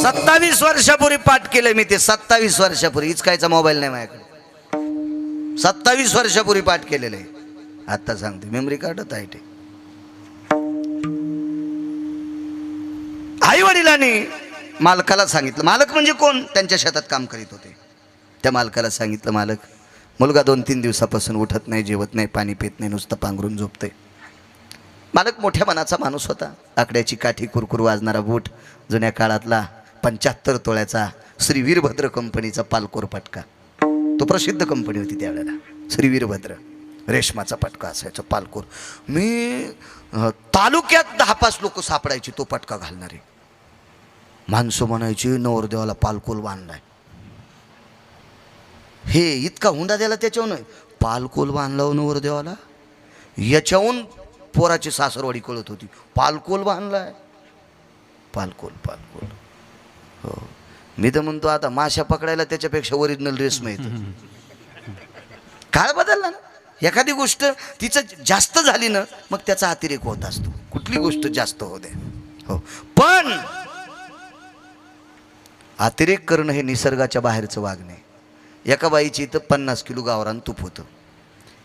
27 वर्षापूर्वी पाठ केलंय मी ते. 27 वर्षापूर्वी. इचकायचा मोबाईल नाही माझ्याकडे. 27 वर्षापूर्वी पाठ केलेलं आहे. आता सांगते, मेमरी कार्डच आहे ते. आई वडिलांनी मालकाला सांगितलं. मालक म्हणजे कोण? त्यांच्या शेतात काम करीत होते. त्या मालकाला सांगितलं, मालक, मुलगा 2-3 दिवसापासून उठत नाही, जेवत नाही, पाणी पित नाही, नुसतं पांघरून झोपते. मालक मोठ्या मनाचा माणूस होता. आकड्याची काठी, कुरकुर वाजणारा बूट, जुन्या काळातला 75 तोळ्याचा श्री वीरभद्र कंपनीचा पालकोर पटका. तो प्रसिद्ध कंपनी होती त्यावेळेला. श्री वीरभद्र रेशमाचा पटका असायचा, पालकोर. मी तालुक्यात 10-5 लोक सापडायची तो पटका घालणारे. माणसं म्हणायची, नवरदेवाला पालकोल बांधलाय. हे इतका हुंडा द्यायला त्याच्याहून पालकोल बांधला नवरदेवाला. याच्याहून पोराची सासरवाडी कळत होती. पालकोल बांधलाय. पालकोल पालकोल. हो, मी तर म्हणतो आता माशा पकडायला त्याच्यापेक्षा ओरिजिनल रेस मिळतो. काळ बदलला ना. एखादी गोष्ट तिचं जास्त झाली ना, मग त्याचा अतिरेक होत असतो. कुठली कुठली गोष्ट जास्त होऊ दे, हो, पण अतिरेक करणं हे निसर्गाच्या बाहेरचं वागणे. एका बाईची इथं 50 किलो गावरान तूप होतं,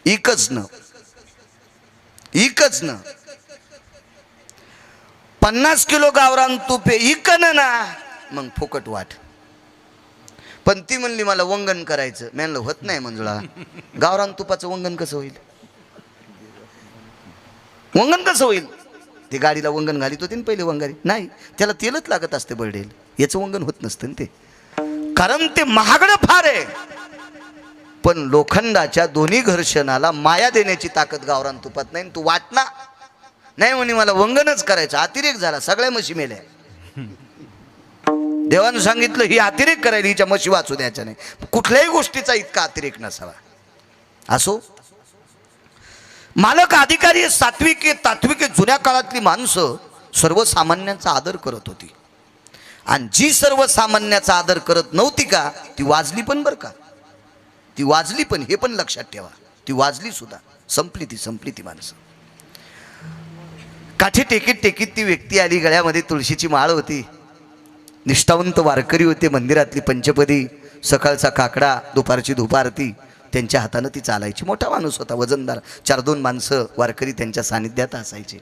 इकच न 50 किलो गावरान तूप इकन ना, मग फुकट वाट. पण ती म्हणली मला वंगण करायचं. मी म्हणलं होत नाही मंजुळा, गावरान तुपाचं वंगण कसं होईल? वंगण कसं होईल? ते गाडीला वंगण घालीत होते ना पहिले वंगारी, नाही त्याला तेलच लागत असते बरडेल, याचं वंगण होत नसतं ना ते, कारण ते महागडं फार आहे. पण लोखंडाच्या दोन्ही घर्षणाला माया देण्याची ताकद गावरान तुपात नाही. तू वाट ना, नाही म्हणे मला वंगणच करायचं. अतिरेक झाला, सगळ्या म्हशी मेल्या. देवानं सांगितलं ही अतिरेक करायला, हिच्या म्हशी वाचू द्यायच्या नाही. कुठल्याही गोष्टीचा इतका अतिरेक नसावा. असो, मालक अधिकारी सात्विक तात्विक जुन्या काळातली माणसं सर्वसामान्यांचा आदर करत होती, आणि जी सर्वसामान्याचा आदर करत नव्हती का ती वाजली पण बरं का, ती वाजली पण, हे पण लक्षात ठेवा, ती वाजली सुद्धा, संपली ती माणसं. काठी टेकीत ती व्यक्ती आली, गळ्यामध्ये तुळशीची माळ होती, निष्ठावंत वारकरी होते, मंदिरातली पंचपदी, सकाळचा काकडा, दुपारची धुपारती त्यांच्या हातानं ती चालायची. मोठा माणूस होता, वजनदार. 4-2 माणसं वारकरी त्यांच्या सानिध्यात असायचे.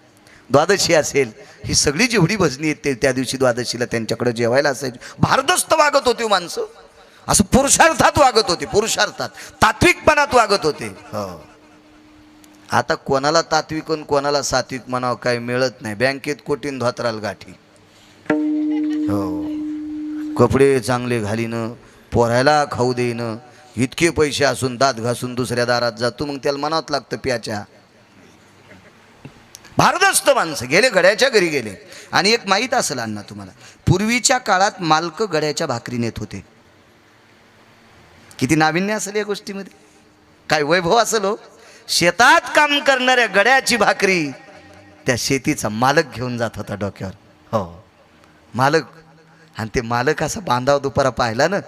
द्वादशी असेल, ही सगळी जेवढी भजनी येते त्या दिवशी द्वादशीला त्यांच्याकडे जेवायला असायची. भारदस्त वागत होते माणसं, असं पुरुषार्थात वागत होते, पुरुषार्थात तात्विकपणात वागत होते. हो, आता कोणाला तात्विक आणि कोणाला सात्विक म्हणावं काय मिळत नाही. बँकेत कोटीन धोतराल गाठी, हो, कपडे चांगले घालीनं, पोरायला खाऊ देईनं, इतके पैसे असून दात घासून दुसऱ्या दारात जातो, मग त्याला म्हणावं लागतं प्याच्या. भारदस्त माणसं गेले, गड्याच्या घरी गेले. आणि एक माहीत असेल अण्णा तुम्हाला, पूर्वीच्या काळात मालक गड्याच्या भाकरी नेत होते. किती नाविन्य असेल या गोष्टीमध्ये, काय वैभव असेल हो. शेतात काम करणाऱ्या गड्याची भाकरी त्या शेतीचा मालक घेऊन जात होता डोक्यावर, हो, मालक. आणि ते मालक असा बांधाव दुपारा पाहिला ना,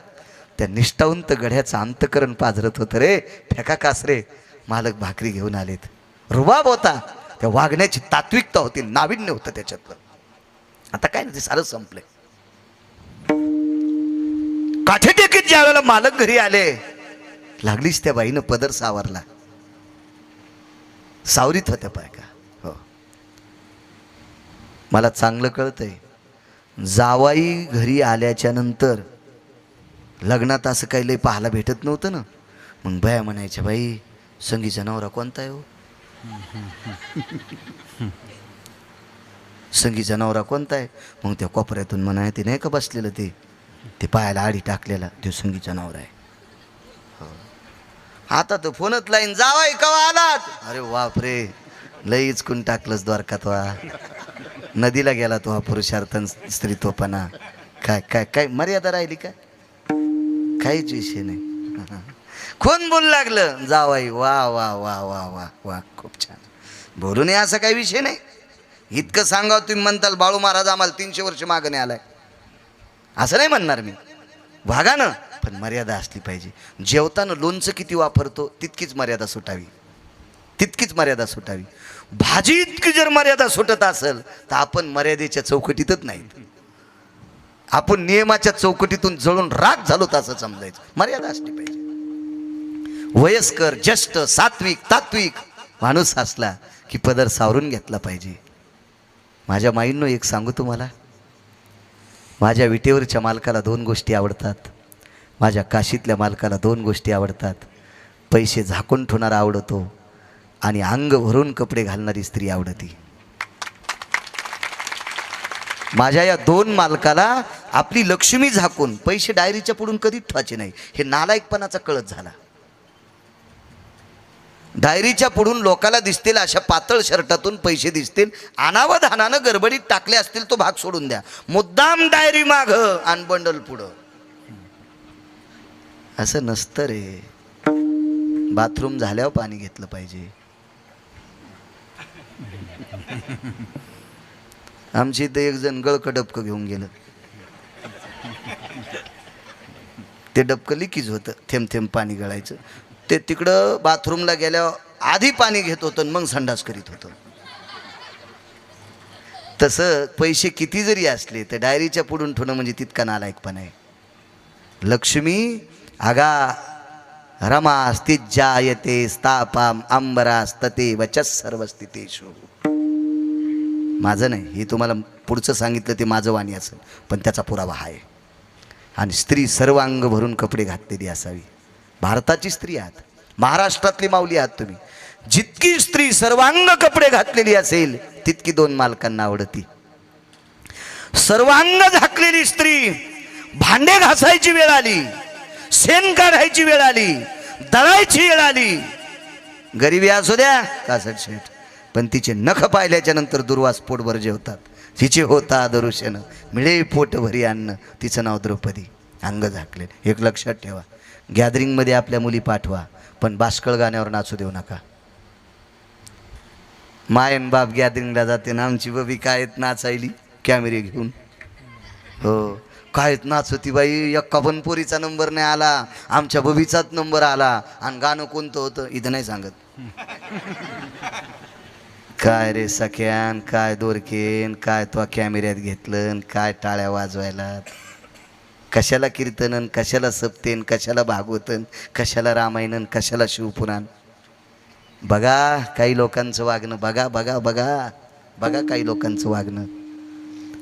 त्या निष्ठावंत गड्याचं अंतकरण पाझरत होतं रे. फेका कासरे, मालक भाकरी घेऊन आलेत. रुबाब होता, त्या वागण्याची तात्विकता होती, नाविन्य होतं त्याच्यातलं. आता काय नाही, ते सारं संपलंय. काठी टेकीत ज्या वेळेला मालक घरी आले, लागलीच त्या बाईनं पदर सावरला. सावरीत होत्या बायका, हो. मला चांगलं कळतंय, जावाई घरी आल्याच्या नंतर लग्नात असं काही लय पाहायला भेटत नव्हतं ना. मग बाया म्हणायच्या, बाई संगीचा नवरा कोणता आहे हो, संगीचा नवरा कोणता आहे. मग त्या कोपऱ्यातून म्हणाय, ते नाही का बसलेलं ते पायाला आडी टाकलेला, तो संगीचा नवरा आहे. आता तो फोनच लाईन, जावाई कवा आलात. अरे बापरे, लईच कुण टाकलंच द्वारकात वा. नदीला गेला तो हा पुरुषार्थ स्त्रीत्वपणा. काय काय काय मर्यादा राहिली काय? काहीच विषय नाही. कोण बोलू लागलं, जावाई वा वा वा वा वा वा, खूप छान. बोलू नये असा काही विषय नाही. इतकं सांगावं तुम्ही म्हणताल बाळू महाराज आम्हाला 300 वर्ष मागणे आलाय, असं नाही म्हणणार मी. वागा ना, पण मर्यादा असली पाहिजे. जेवताना लोणचं किती वापरतो तितकीच मर्यादा सुटावी, तितकीच मर्यादा सुटावी. भाजी इतकी जर मर्यादा सुटत असेल तर आपण मर्यादेच्या चौकटीतच नाहीत, आपण नियमाच्या चौकटीतून जळून राग झालो असं समजायचं. मर्यादा असली पाहिजे. वयस्कर, ज्येष्ठ, सात्विक, तात्विक माणूस असला की पदर सावरून घेतला पाहिजे. माझ्या माईंनो एक सांगू तुम्हाला, माझ्या विटेवरच्या मालकाला 2 गोष्टी आवडतात, माझ्या काशीतल्या मालकाला 2 गोष्टी आवडतात. पैसे झाकून ठेवणारा आवडतो आणि अंग भरून कपडे घालणारी स्त्री आवडती. माझ्या या 2 मालकाला आपली लक्ष्मी झाकून पैसे डायरीच्या पुढून कधीच ठेवायचे नाही. हे नालायकपणाचा कळत झाला. डायरीच्या पुढून लोकाला दिसतील अशा पातळ शर्टातून पैसे दिसतील, अनावधानानं गडबडीत टाकले असतील तो भाग सोडून द्या. मुद्दाम डायरी माग आणि बंडल पुढं, असं नसतं रे. बाथरूम झाल्यावर पाणी घेतलं पाहिजे. आमची इथं एक जण गळकं डबकं घेऊन गेलं, ते डबकं लिकीज होतं, थेंब थेंब पाणी गळायचं. ते तिकडं बाथरूमला गेल्यावर आधी पाणी घेत होतं मग संडास करीत होतं. तसं पैसे किती जरी असले तर डायरीच्या पुढून ठेवणं म्हणजे तितका नालायकपणा आहे. लक्ष्मी आगा रमास्तिज्जायते स्थापाम अंबरास्तते वचस सर्वस्थितेषु. माझं नाही, हे तुम्हाला पुढचं सांगितलं ते माझं वाणी असेल, पण त्याचा पुरावा आहे. आणि स्त्री सर्वांग भरून कपडे घातलेली असावी. भारताची स्त्री आहात, महाराष्ट्रातली माऊली आहात तुम्ही. जितकी स्त्री सर्वांग कपडे घातलेली असेल तितकी दोन मालकांना आवडती. सर्वांग झाकलेली स्त्री, भांडे घासायची वेळ आली, शेण काढायची वेळ आली, दळायची वेळ आली, गरिबी असू द्या कासट शेठ, पण तिचे नख पाहिल्याच्या नंतर दुर्वास पोटभर जेवतात. तिचे होता दरुशन मिळे पोटभरी अन्न, तिचं नाव द्रौपदी. अंग झाकले. एक लक्षात ठेवा, गॅदरिंगमध्ये आपल्या मुली पाठवा, पण बाष्कळ गाण्यावर नाचू देऊ नका. मायन बाप गॅदरिंगला जाते ना, आमची बबी काय नाचायली कॅमेरे घेऊन. हो काय नाचती बाई, एक्का पण पोरीचा नंबर नाही आला, आमच्या बबीचाच नंबर आला. आणि गाणं कोणतं होतं इथं नाही सांगत. काय रे सख्यान, काय दोरकेन, काय तो कॅमेऱ्यात घेतलं, काय टाळ्या वाजवायला. कशाला कीर्तनन, कशाला सप्तेन, कशाला भागवतन, कशाला रामायणन, कशाला शिवपुराण. बघा काही लोकांचं वागणं, बघा बघा बघा बघा काही लोकांचं वागणं.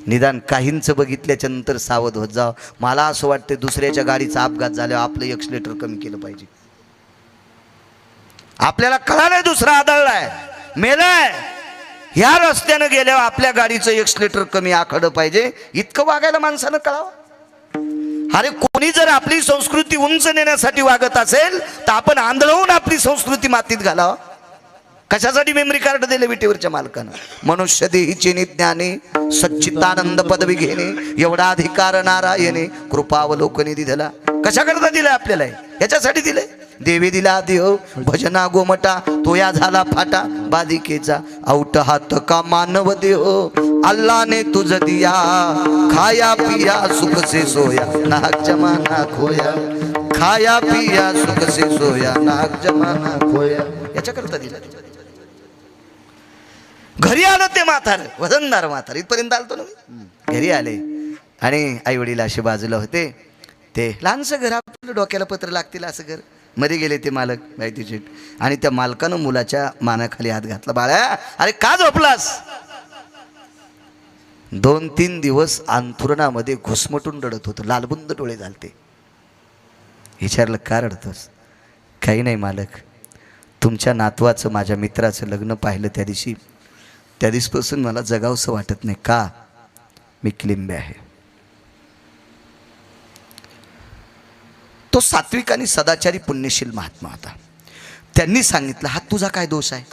निदान काहींचं बघितल्याच्या नंतर सावध होत जाव. मला असं वाटतं दुसऱ्याच्या गाडीचा अपघात झाल्यावर आपलं एक्सलेटर कमी केलं पाहिजे. आपल्याला कळालंय दुसरा आदळलाय, मेलाय, ह्या रस्त्यानं गेल्यावर आपल्या गाडीचं एक्सलेटर कमी आखडं पाहिजे. इतकं वागायला माणसानं कळावं. अरे कोणी जर आपली संस्कृती उंच नेण्यासाठी वागत असेल तर आपण आंधळवून आपली संस्कृती मातीत घालावा. कशासाठी मेमरी कार्ड दिले विटेवरच्या मालकानं? मनुष्य देहीचे निज्ञाने सच्चिदानंद पदवी घेणे एवढा अधिकार नारायणे कृपावलोकने दिला. कशाकरता दिलाय आपल्याला? याच्यासाठी दिलंय. देवे दिला देव भजना गोमटा तोया झाला फाटा बाधिकेचा औट हात का मानव देव अल्लाने तुझ दिया खाया पिया सुख से सोया नाक जमाना खोया खाया पिया सुख से सोया नाक जमाना खोया. याच्याकरता दिला. घरी आलं ते म्हातार, वजनदार म्हातार, इथपर्यंत आलतो ना मी. घरी आले आणि आई वडील असे बाजूला होते. ते लहानसं घर, आपलं डोक्याला पत्र लागतील असं घर. मध्ये गेले ते मालक माहिती शेठ, आणि त्या मालकानं मुलाच्या मानाखाली हात घातला. बाळा अरे का झोपलास? 2-3 दिवस अंथरुणामध्ये घुसमटून रडत होतं, लालबुंद डोळे झालते. विचारलं का रडतोस? काही नाही मालक, तुमच्या नातवाचं माझ्या मित्राचं लग्न पाहिलं त्या दिवसपासून मला जगावंसं वाटत नाही. का? मी क्लिंबे आहे. तो सात्विक आणि सदाचारी पुण्यशील महात्मा होता. त्यांनी सांगितलं हा तुझा काय दोष आहे?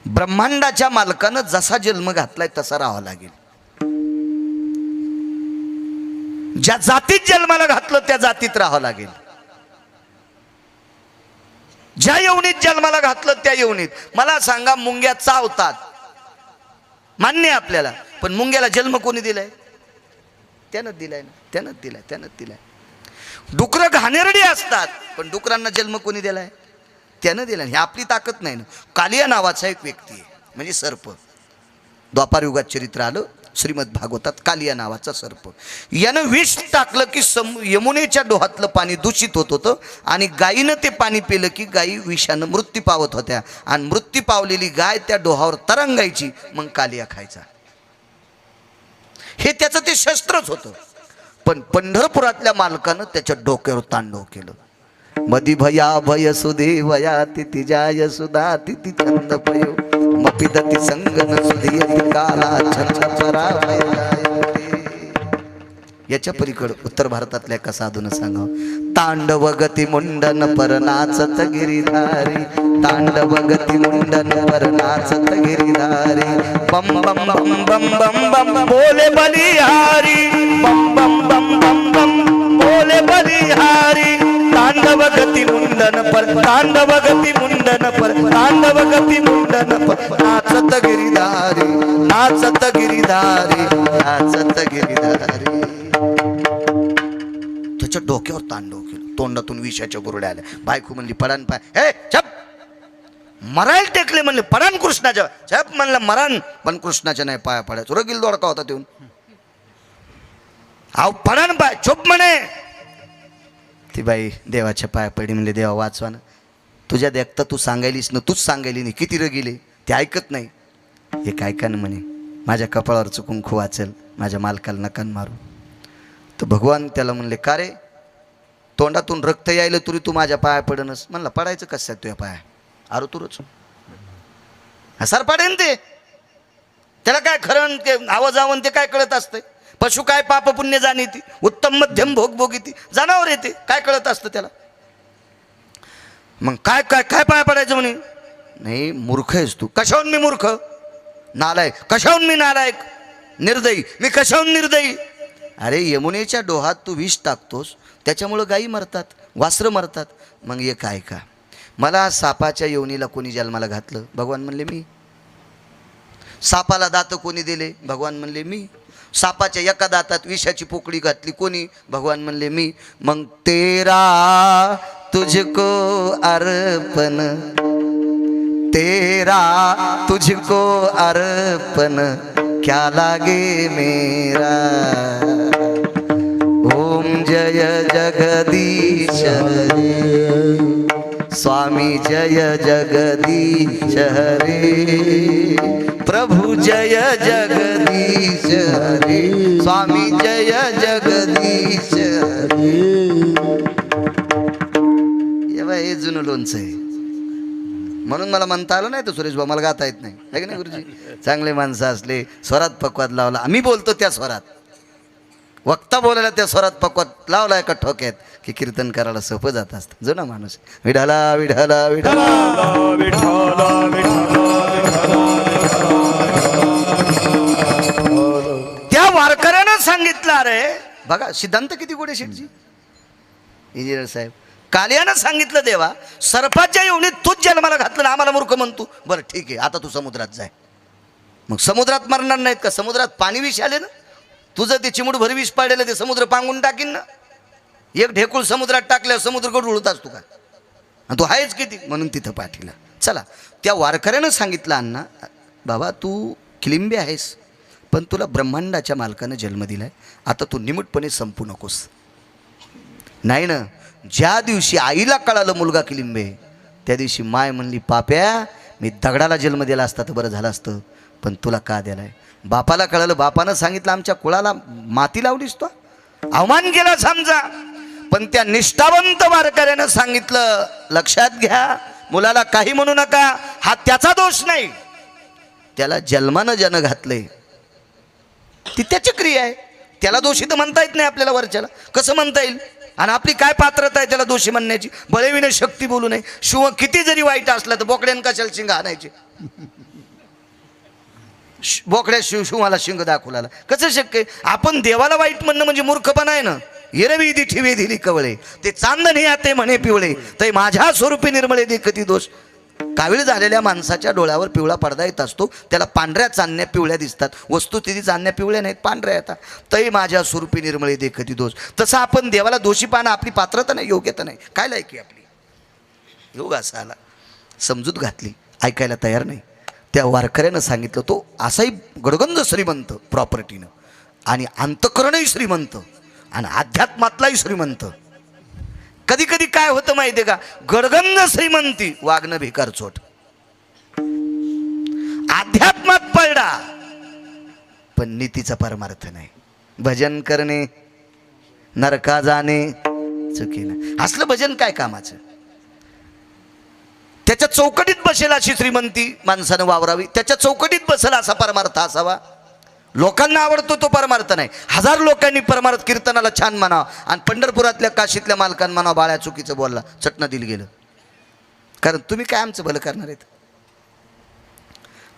ब्रह्मांडाच्या मालकानं जसा जन्म घातलाय तसा राहावं लागेल. ज्या जातीत जन्माला घातलं त्या जातीत राहावं लागेल. ज्या यवनीत जन्माला घातलं त्या यवनीत. मला सांगा, मुंग्या चावतात, मान्य आपल्याला, पण मुंग्याला जन्म कोणी दिलाय? त्यानं दिलाय ना, त्यानं दिलाय. डुकरं घाणेरडी असतात, पण डुकरांना जन्म कोणी दिलाय? त्यानं दिलाय. ही आपली ताकद नाही ना. कालिया नावाचा एक व्यक्ती आहे, म्हणजे सर्प. द्वापार युगात चरित्र आलं श्रीमद भागवतात. कालिया नावाचा सर्प, यानं विष टाकलं की यमुनेच्या डोहातलं पाणी दूषित होत होतं, आणि गायीनं ते पाणी पिलं की गायी विषानं मृत्यू पावत होत्या, आणि मृत्यू पावलेली गाय त्या डोहावर तरंगायची, मग कालिया खायचा. हे त्याचं ते शस्त्रच होतं. पण पंढरपुरातल्या मालकानं त्याच्या डोक्यावर तांडव केलं. मधी भया भय सुदेवया तिथी जाय सुधा तिथी छंद पयो मपिदती संगन सुधियती काला छंद परावया. याच्या पलीकडे उत्तर भारतातल्या एका साधून सांगाव. तांडव गती मुंडन पर नाचत गिरिधारी तांडव गती मुंडन पर नाचत गिरिधारी बम बम बम बम बम बम बोले बलिहारी बम बम बम बम बम बोले बलिहारी तांडव गती मुंडन पर तांडव गती मुंडन पर तांडव गती मुंडन पर नाचत गिरिधारी नाचत गिरिधारी नाचत गिरिधारी. त्याच्या डोक्यावर तांडव केलं. तोंडातून विषाच्या गुरड्या आल्या. बायको म्हणली पडान पाय, हे छप, मरायला टेकले म्हणले पडान कृष्णाच्या साहेब म्हणलं मरान पण कृष्णाच्या नाही पाया पडायचं रगील दोडका होता देऊन अहो पडान पाय चुप म्हणे ती बाई देवाच्या पाया पडली म्हणले देवा वाचवा ना तुझ्या देखता तू सांगायलीस ना तूच सांगायली नाही किती रगिले ते ऐकत नाही एक ऐका ना म्हणे माझ्या कपाळावर चुकून खू वाचेल माझ्या मालकाला नकान मारू तर भगवान त्याला म्हणले का रे तोंडातून रक्त यायलं तरी तू माझ्या पाया पडनस म्हणला पडायचं कसं तुझ्या पाया आरो तुरच हसार पाडेन ते त्याला काय खरं ते आवाज आवन ते काय कळत असतंय पशु काय पाप पुण्य जाणीती उत्तम मध्यम भोग भोगीती जनावर येते काय कळत असतं त्याला मग काय काय काय पाया पडायचं म्हणे नाही मूर्ख आहेस तू कशाहून मी मूर्ख नालायक कशाहून मी नालायक निर्दयी मी कशाहून निर्दयी अरे यमुनेच्या डोहात तू विष टाकतोस त्याच्यामुळं गायी मरतात वासरं मरतात मग हे काय का मला सापाच्या योनीला कोणी जन्माला घातलं भगवान म्हणले मी सापाला दात कोणी दिले भगवान म्हणले मी सापाच्या एका दातात विषाची पोकळी घातली कोणी भगवान म्हणले मी मग तेरा तुझको अर्पण तेरा तुझको अर्पण क्या लागे मेरा ओम जय जगदीश स्वामी जय जगदीश हरे प्रभु जय जगदीश हरे स्वामी जय जगदीश हरे हे जुनं लोणचं आहे म्हणून मला म्हणता आलं नाही तर सुरेश भाऊ मला गाता येत नाही आहे की नाही गुरुजी चांगले माणसं असले स्वरात पक्वात लावला आम्ही बोलतो त्या स्वरात वक्ता बोलायला त्या स्वरात पक्वात लावला एका ठोक्यात की कीर्तन करायला सोपं जात असतं जुना माणूस विठाला विठाला विठाला त्या वारकऱ्यानं सांगितलं अरे बघा सिद्धांत किती गोडे शेठजी इंजिनियर साहेब कालियानं सांगितलं देवा सर्पाच्या योनीत तूच जन्माला घातलं ना आम्हाला मूर्ख म्हणतो बरं ठीक आहे आता तू समुद्रात जाय मग समुद्रात मरणार नाहीत का समुद्रात पाणी विष आले ना तुझं ते चिमूट भर विष पाडलेलं ते समुद्र पांगून टाकीन ना एक ढेकूळ समुद्रात टाकल्यावर समुद्र गडुळत असतो का आणि तू आहेच किती म्हणून तिथं पाठीला चला त्या वारकऱ्यानं सांगितलं अण्णा बाबा तू किलिंबे आहेस पण तुला ब्रह्मांडाच्या मालकानं जन्म दिलाय आता तू निमूटपणे संपू नकोस नाही ना ज्या दिवशी आईला कळालं मुलगा किलिंबे त्या दिवशी माय म्हणली पाप्या मी दगडाला जन्म दिला असता तर बरं झालं असतं पण तुला का दिलाय बापाला कळालं बापानं सांगितलं आमच्या कुळाला माती लावलीस तो अवमान केला समजा पण त्या निष्ठावंत वारकऱ्यानं सांगितलं लक्षात घ्या मुलाला काही म्हणू नका हा त्याचा दोष नाही त्याला जन्मानं ज्यानं घातलंय ती त्याची क्रिया आहे त्याला दोषी तर म्हणता येत नाही आपल्याला वरच्याला कसं म्हणता येईल आणि आपली काय पात्रता आहे त्याला दोषी म्हणण्याची बळेविने शक्ती बोलू नये शिव किती जरी वाईट असला तर बोकड्यान कशाला शिंग आणायचे बोकड्या शिवाला शिंग दाखवला कसं शक्य आहे आपण देवाला वाईट म्हणणं म्हणजे मूर्खपणा आहे ना हिरवी दिठी वेधिली कवळे ते चांदणे आते म्हणे पिवळे ते माझ्या स्वरूपी निर्मळे देखती दोष कावीळ झालेल्या माणसाच्या डोळ्यावर पिवळा पडदा येत असतो त्याला पांढऱ्या चांदण्या पिवळ्या दिसतात वस्तू तिथे चांदण्या पिवळ्या नाहीत पांढऱ्या येतात तरी माझ्या स्वरूपी निर्मळे देखती दोष तसं आपण देवाला दोषी पाहणं आपली पात्रता नाही योग्यता नाही काय लायकी आपली योग असा आला समजूत घातली ऐकायला तयार नाही त्या वारकऱ्यानं सांगितलं तो असाही गडगंज श्रीमंत प्रॉपर्टीनं आणि अंतकरणही श्रीमंत आणि अध्यात्मातलाही श्रीमंत कधी कधी काय होतं माहिती आहे का गडगंज श्रीमंती वागणं भिकार चोट अध्यात्मात पडला पण नीतीचा परमार्थ नाही भजन करणे नरका जाणे चुकीनं असलं भजन काय कामाचं त्याच्या चौकटीत बसेल अशी श्रीमंती माणसानं वावरावी त्याच्या चौकटीत बसेल असा परमार्थ असावा लोकांना आवडतो तो परमार्थ नाही हजार लोकांनी परमार्थ कीर्तनाला छान म्हणावं आणि पंढरपुरातल्या काशीतल्या मालकांना म्हणावं बाळ्या चुकीचं बोलला चटणं दिल गेलं कारण तुम्ही काय आमचं भलं करणार आहेत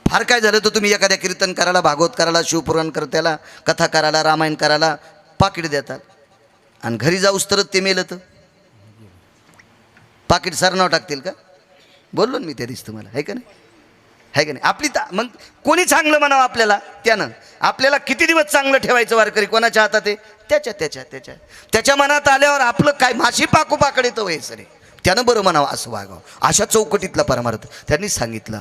फार काय झालं तर तुम्ही एखाद्या कीर्तन करायला भागवत करायला शिवपुराण करत्याला कथा करायला रामायण करायला पाकिट देतात आणि घरी जाऊस तरच ते मेलं तर पाकिट सरनाव टाकतील का बोललो ना मी त्या दिवशी तुम्हाला आहे का नाही आहे का नाही आपली मग कोणी चांगलं म्हणावं आपल्याला त्यानं आपल्याला किती दिवस चांगलं ठेवायचं वारकरी कोणाच्या हातात आहे त्याच्या मनात आल्यावर आपलं काय माशी पाकोपाकडे तर व्हायचं रे त्यानं बरं म्हणावं असं वागावं. अशा चौकटीतला परमार्थ त्यांनी सांगितलं.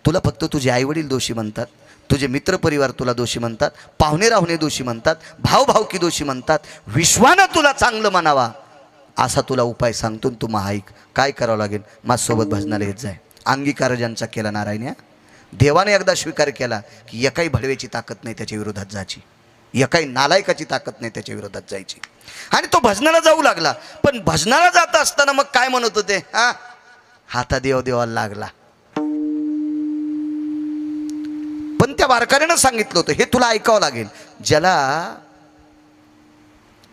तुला फक्त तुझे आईवडील दोषी म्हणतात, तुझे मित्रपरिवार तुला दोषी म्हणतात, पाहुणे राहुणे दोषी म्हणतात, भावभावकी दोषी म्हणतात, विश्वानं तुला चांगलं म्हणावा असा तुला उपाय सांगतो. तू मग ऐक काय करावं लागेल. माझ्यासोबत भजनाला येत जाय. अंगीकार ज्यांचा केला नारायण, देवाने एकदा स्वीकार केला की एकाही भडव्याची ताकद नाही त्याच्या विरोधात जायची, एकाही नालायकाची ताकद नाही त्याच्या विरोधात जायची. आणि तो भजनाला जाऊ लागला. पण भजनाला जात असताना मग काय म्हणत होते, हाता देव देवाला लागला. पण त्या वारकऱ्यानं सांगितलं होतं हे तुला ऐकावं लागेल. ज्याला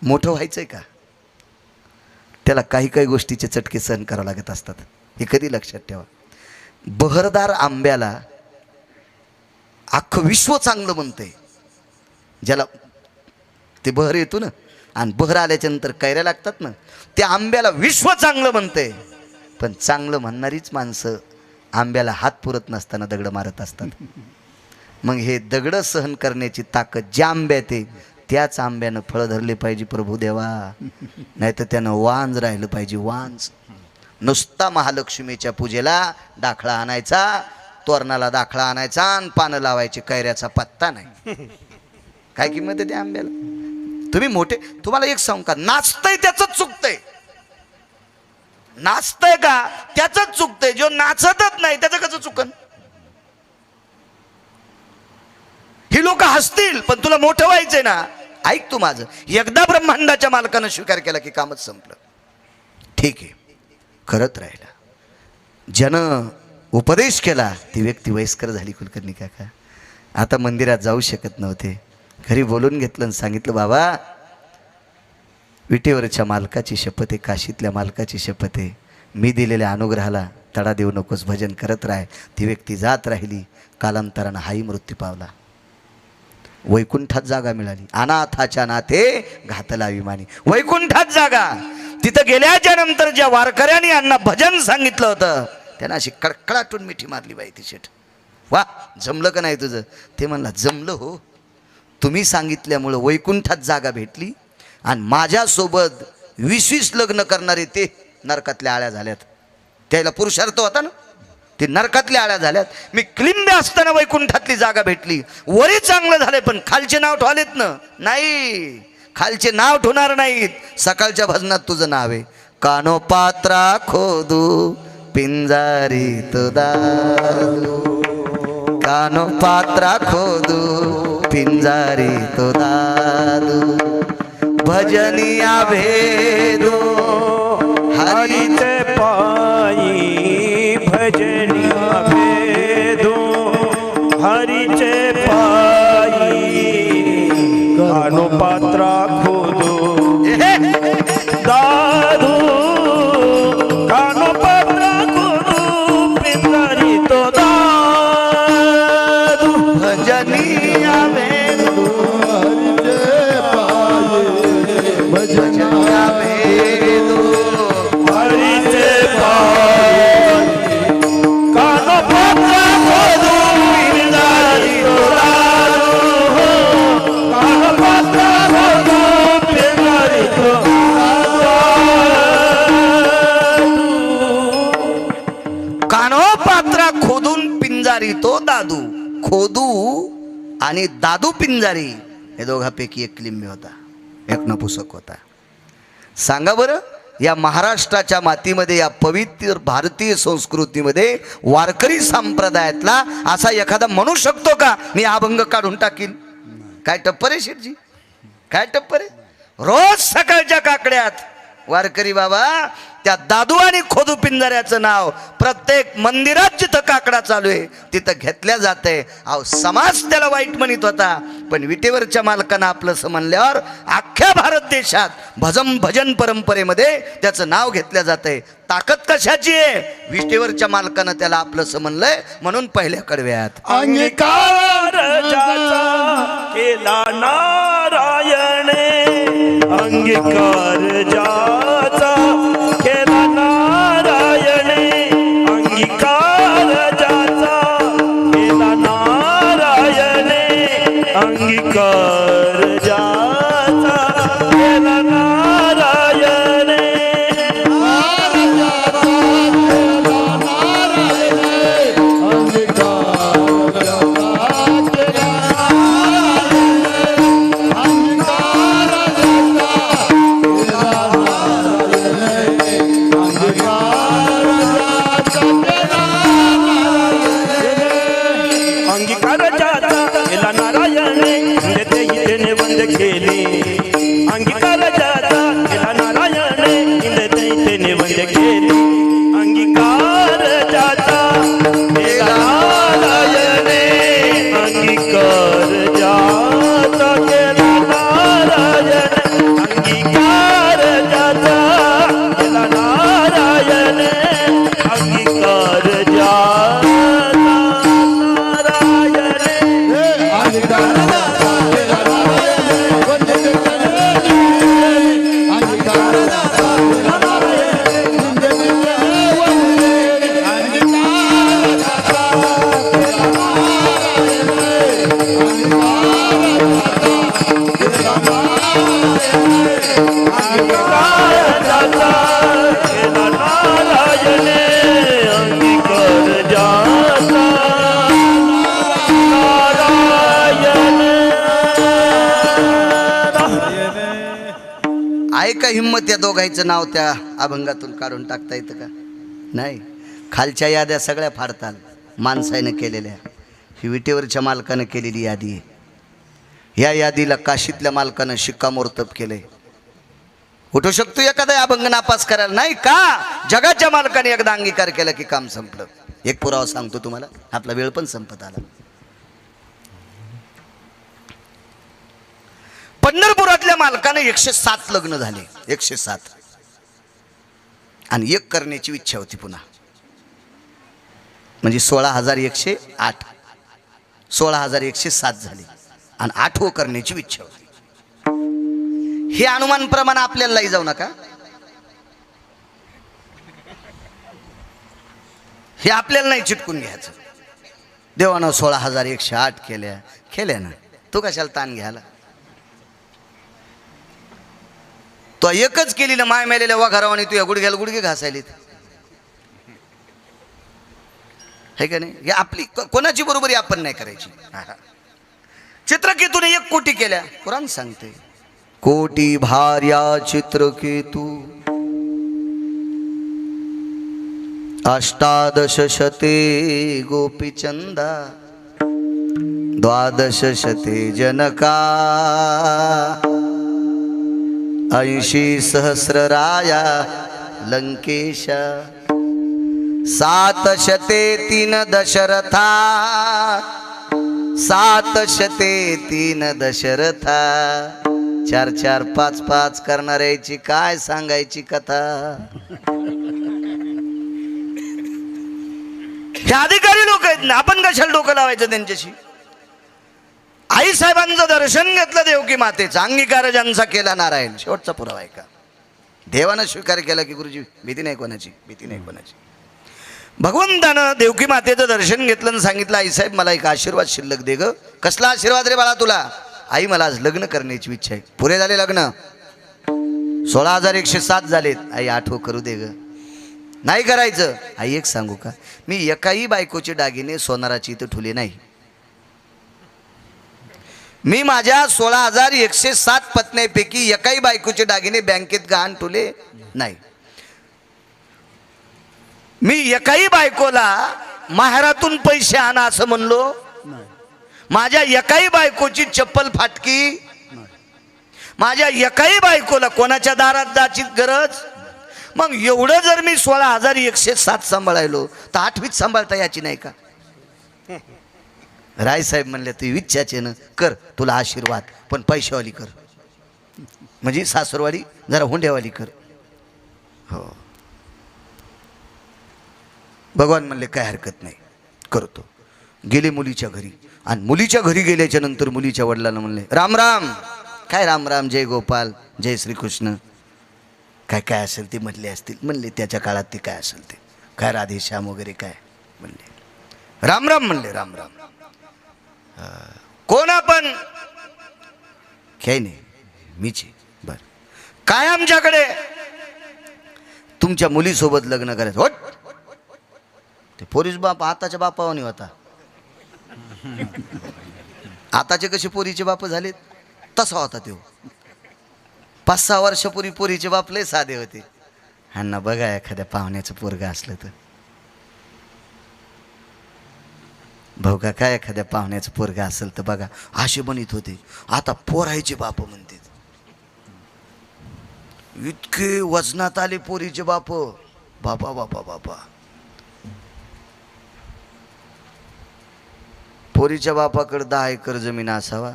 मोठं व्हायचंय का त्याला काही काही गोष्टीचे चटके सहन करावं लागत असतात. हे कधी लक्षात ठेवा. बहरदार आंब्याला अख्खं विश्व चांगलं म्हणतंय. ज्याला ते बहर येतो ना आणि बहर आल्याच्या नंतर कैऱ्या लागतात ना, त्या आंब्याला विश्व चांगलं म्हणतंय. पण चांगलं म्हणणारीच माणसं आंब्याला हात पुरत नसताना दगड मारत असतात. मग हे दगड सहन करण्याची ताकद ज्या आंब्यात आहे त्याच आंब्यानं फळं धरले पाहिजे प्रभू देवा. नाही तर त्यानं वांज राहिलं पाहिजे, वांज. नुसता महालक्ष्मीच्या पूजेला दाखला आणायचा, तोरणाला दाखला आणायचा आणि पानं लावायची, कैऱ्याचा पत्ता नाही. काय किंमत आहे त्या आंब्याला. तुम्ही मोठे, तुम्हाला एक सांगू का, नाचतंय त्याच चुकतंय. नाचतंय का त्याच चुकतंय. जो नाचतच नाही त्याचं कसं चुकन. ही लोक हसतील पण तुला मोठं व्हायचंय ना. ऐक तू माझं. एकदा ब्रह्मांडाच्या मालकानं स्वीकार केला की कामच संपलं. ठीक आहे, करत राहिला. ज्यानं उपदेश केला ती व्यक्ती वयस्कर झाली. कुलकर्णी काका आता मंदिरात जाऊ शकत नव्हते. घरी बोलून घेतलं आणि सांगितलं, बाबा विटेवरच्या मालकाची शपथ आहे, काशीतल्या मालकाची शपथ आहे, मी दिलेल्या अनुग्रहाला तडा देऊ नकोस, भजन करत राह. ती व्यक्ती जात राहिली. कालांतरानं हाही मृत्यू पावला. वैकुंठात जागा मिळाली. अनाथाच्या नाथे घातला अभिमानी. वैकुंठात जागा. तिथं गेल्याच्या नंतर ज्या वारकऱ्यांनी यांना भजन सांगितलं होतं त्यांना अशी कडकडाटून मिठी मारली बाई ती शेठ. वा, जमलं का नाही तुझं. ते म्हणला जमलं हो, तुम्ही सांगितल्यामुळं वैकुंठात जागा भेटली आणि माझ्यासोबत 20-20 लग्न करणारे ते नरकातल्या आळ्या झाल्यात. त्याला पुरुषार्थ होता ना, ते नरकातल्या आळ्या झाल्यात. मी क्लिंबे असताना वैकुंठातली जागा भेटली. वरी चांगलं झालंय पण खालचे नाव ठेवलेत ना. नाही, खालचे नाव ठेवणार नाहीत. सकाळच्या भजनात तुझं नाव आहे. कानो पात्रा खोदू पिंजारी तो दादू, कानो पात्रा खोदू पिंजारी तो दादू, भजनिया भेदू हरिते पायी, भजनिया भेदू हरिचे पायी, कानो पात्रा खोदू दादू, कानो पात्रा खोदू पिंजारी तो दादू, भजनिया भेदू भजनिया भेदू हरिचे पायी, कानो पात्रा खोदू पिंजारी तो दादू, कानो पात्रा खोदू पिंजारी तो कानो पात्रा खोदून पिंजारी तो दादू. खोदू आणि दादू पिंजारी हे दोघांपैकी एक क्लिंबे होता, एक नपुसक होता. सांगा बरं, या महाराष्ट्राच्या मातीमध्ये, या पवित्र भारतीय संस्कृतीमध्ये वारकरी संप्रदायातला असा एखादा म्हणू शकतो का मी अभंग काढून टाकीन. काय टप्पर आहे शेठजी, काय टप्पर आहे. रोज सकाळच्या काकड्यात वारकरी बाबा त्या दादू आणि खोदू पिंजाऱ्याचं नाव प्रत्येक मंदिरात जिथं काकडा चालू आहे तिथं घेतल्या जाते. अहो, समाज त्याला वाईट म्हणत होता, पण विटेवरच्या मालकानं आपलं म्हणल्यावर अख्ख्या भारत देशात भजन परंपरेमध्ये त्याचं नाव घेतलं जातंय. ताकद कशाची आहे. विटेवरच्या मालकानं त्याला आपलं म्हणलंय म्हणून पहिल्या कडव्यात अंगीकार ज्याचा केला नारायणे, अंगीकार ज्याचा केला नारायणे, अंगीकार ज्याचा केला नारायणे, अंगीकार ज्याचा केला नारायणे, वंद्य केली अंगीकार ज्याचा केला नारायणे इंद्रदैत्यने वंद्य केली अंगीकार ज्याचा केला नारायणे अंगीकार ज्याचा केला नारायणे अंगीकार ज्याचा केला नारायणे अंगीकार ज्याचा आहे का हिंमत या दोघांचं नाव त्या अभंगातून काढून टाकता येतं का? नाही. खालच्या याद्या सगळ्या फाडताल माणसाने केलेल्या, ही विटेवरच्या मालकानं केलेली यादी आहे. या यादीला काशीतल्या मालकानं शिक्कामोर्तब केलंय. उठू शकतो एखादा अभंग नापास करायला? नाही का? जगाच्या मालकाने एकदा अंगीकार केला की काम संपलं. एक पुरावा सांगतो तुम्हाला, आपला वेळ पण संपत आला. पंढरपुरातल्या मालकाने 107 लग्न झाले, 107, आणि एक करण्याची इच्छा होती पुन्हा, म्हणजे 16,108, 16,107 झाले आणि 8वं करण्याची इच्छा होती. हे अनुमान प्रमाण आपल्याला जाऊ नका, हे आपल्याला नाही चिटकून घ्यायचं. देवानं 16,108 केल्या ना, तू कशाला ताण घ्यायला? तो एकच केली ना माय मेलेल्या वाघारावाने, तू या गुडघ्याला गुडघे घासायलीत, हे का नाही? हे आपली कोणाची बरोबरी आपण नाही करायची. चित्रकेतूने 1 कोटी केल्या. कुराण सांगते, कोटी भार्या चित्रकेतू 18 शते गोपीचंदा 12 शते जनका 80 सहस्रराया लंकेशा 7 शते 3 दशरथा 7 शते 3 दशरथा 4 4 5 5 करणाऱ्याची काय सांगायची कथा. हे अधिकारी लोक आहेत ना, आपण कशाला डोकं लावायचं त्यांच्याशी? आई साहेबांचं दर्शन घेतलं देवकी मातेचा, अंगीकार ज्यांचा केला नारायण. शेवटचा पुरावा आहे का? देवानं स्वीकार केला की गुरुजी भीती नाही कोणाची, भीती नाही कोणाची. भगवंतानं देवकी मातेचं दर्शन घेतलं आणि सांगितलं, आई साहेब मला एक आशीर्वाद शिल्लक दे ग. कसला आशीर्वाद रे बाळा तुला? आई मला आज लग्न करण्याची इच्छा आहे. पुरे झाले लग्न, 16,107 झालेत. आई 8वं करू दे ग. नाही करायचं. आई एक सांगू का, मी एकाही बायकोचे दागिने सोनाराची इथं ठुले नाही. मी माझ्या 16,107 पत्न्यांपैकी एकाही बायकोचे दागिने बँकेत गहाण ठुले नाही. मी एकाही बायकोला माहेरातून पैसे आणा असं म्हणलो. माझ्या एकाही बायकोची चप्पल फाटकी, माझ्या एकाही बायकोला कोणाच्या दारात जायची गरज. मग एवढं जर मी 16,107 सांभाळायलो तर 8वीत सांभाळता याची नाही का? रायसाहेब म्हणले तू इच्छाचे ना कर, तुला आशीर्वाद, पण पैशावाली कर, म्हणजे सासरवाडी जरा हुंड्यावाली कर. हो. भगवान म्हणले काय हरकत नाही, करतो. गेले मुलीच्या घरी, आणि मुलीच्या घरी गेल्याच्या नंतर मुलीच्या वडिलांना म्हणले राम राम. काय राम राम, जय गोपाल, जय श्रीकृष्ण, काय काय असेल ते म्हटले असतील. म्हणले त्याच्या काळात ते काय असेल ते, काय राधेश्याम वगैरे काय म्हणले. राम राम म्हणले, राम राम. कोण आपण? काही नाही, मीच. बर, काय आमच्याकडे? तुमच्या मुलीसोबत लग्न करायचं. होट, ते पोरीस बाप आताच्या बापावानी होता. आताचे कसे पोरीचे बाप झालेत तसा होता तो. 5-6 वर्षापूर्वी पोरीचे बाप लय साधे होते. ह्यांना बघा एखाद्या पाहुण्याचं पोरगा असलं तर भाऊ का काय एखाद्या पाहुण्याचं पोरगा असेल तर बघा असे म्हणत होते, आता पोरायचे बाप म्हणते. इतके वजनात आले पोरीचे बाप, बाबा बाबा बाबा. पोरीच्या बापाकडे 10 एकर जमीन असावा,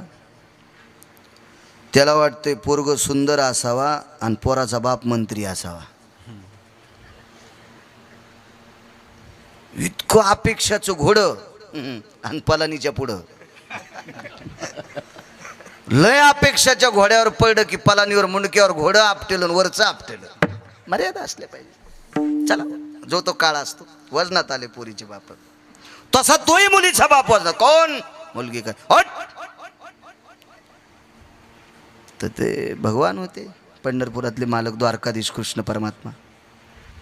त्याला वाटते पोरग सुंदर असावा आणि पोराचा बाप मंत्री असावा. इतकं अपेक्षाचं घोडं आणि पलानीच्या पुढं. लय अपेक्षाच्या घोड्यावर पडलं की पलानीवर मुंडक्यावर घोडं आपटेलं आणि वरचं आपटेलं. मर्यादा असल्या पाहिजे. चला, जो तो काळ असतो. वजनात आले पोरीचे बाप, तसा तोही मुलीचा बाप वजनात. कोण? मुलगी काय हट. तर ते भगवान होते पंढरपुरातले मालक द्वारकाधीश कृष्ण परमात्मा.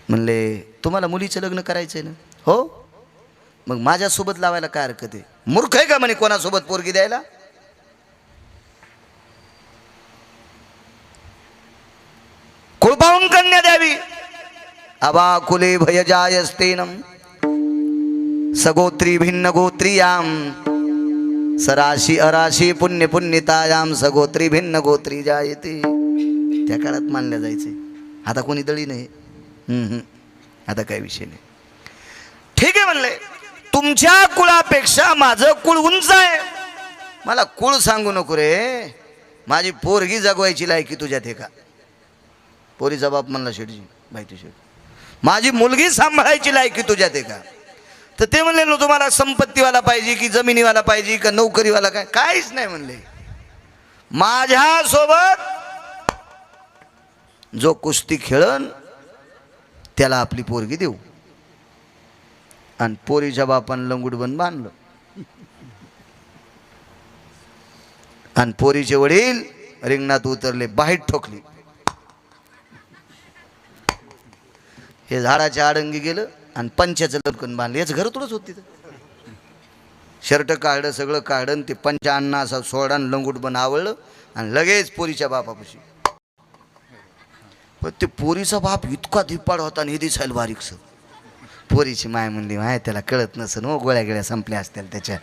म्हणले तुम्हाला मुलीचं लग्न करायचंय ना? हो. मग माझ्यासोबत लावायला काय हरकत आहे? मूर्ख आहे का म्हणे कोणासोबत पोरगी द्यायला? कुळ पाहून कन्या द्यावी. अबाकुले भयजायस्तेनम सगोत्री भिन्न गोत्रियाम सराशी अराशी पुण्य पुण्यतायाम सगोत्री भिन्न गोत्री जायते. त्या काळात मानल्या जायचे. आता कोणी दळी नाही. आता काय विषय नाही. ठीक आहे म्हणले, तुमच्या कुळापेक्षा माझं कुळ उंच आहे. मला कुळ सांगू नको रे, माझी पोरगी जगवायची लायकी तुझ्यात आहे का? पोरीचा बाप म्हणला शेठजी, माहिती शेठ, माझी मुलगी सांभाळायची लायकी तुझ्यात आहे का? तर ते म्हणले ना, तुम्हाला संपत्तीवाला पाहिजे की जमिनीवाला पाहिजे का नोकरीवाला? काय काहीच नाही म्हणले. माझ्यासोबत जो कुस्ती खेळन त्याला आपली पोरगी देऊ. आणि पोरीच्या बापानं लंगूट बन बांधलं. आणि पोरीचे वडील रिंगणात उतरले, बाहेर ठोकली. हे झाडाच्या आडंगी गेलं आणि पंचाचं लटकन बांधलं. याचं घर थोडंच होत तिथं. शर्ट काढलं, सगळं काढलं, ते पंचा अण्णा असा सोडा लंगूट बन आवडलं आणि लगेच पोरीच्या बापापाशी. पण ते पोरीचा बाप इतका धिप्पाड होता आणि हे दिसायला बारीकसं. पोरीची माय म्हणली, माय त्याला कळत नसन हो, गोळ्या गिळ्या संपल्या असतील त्याच्या,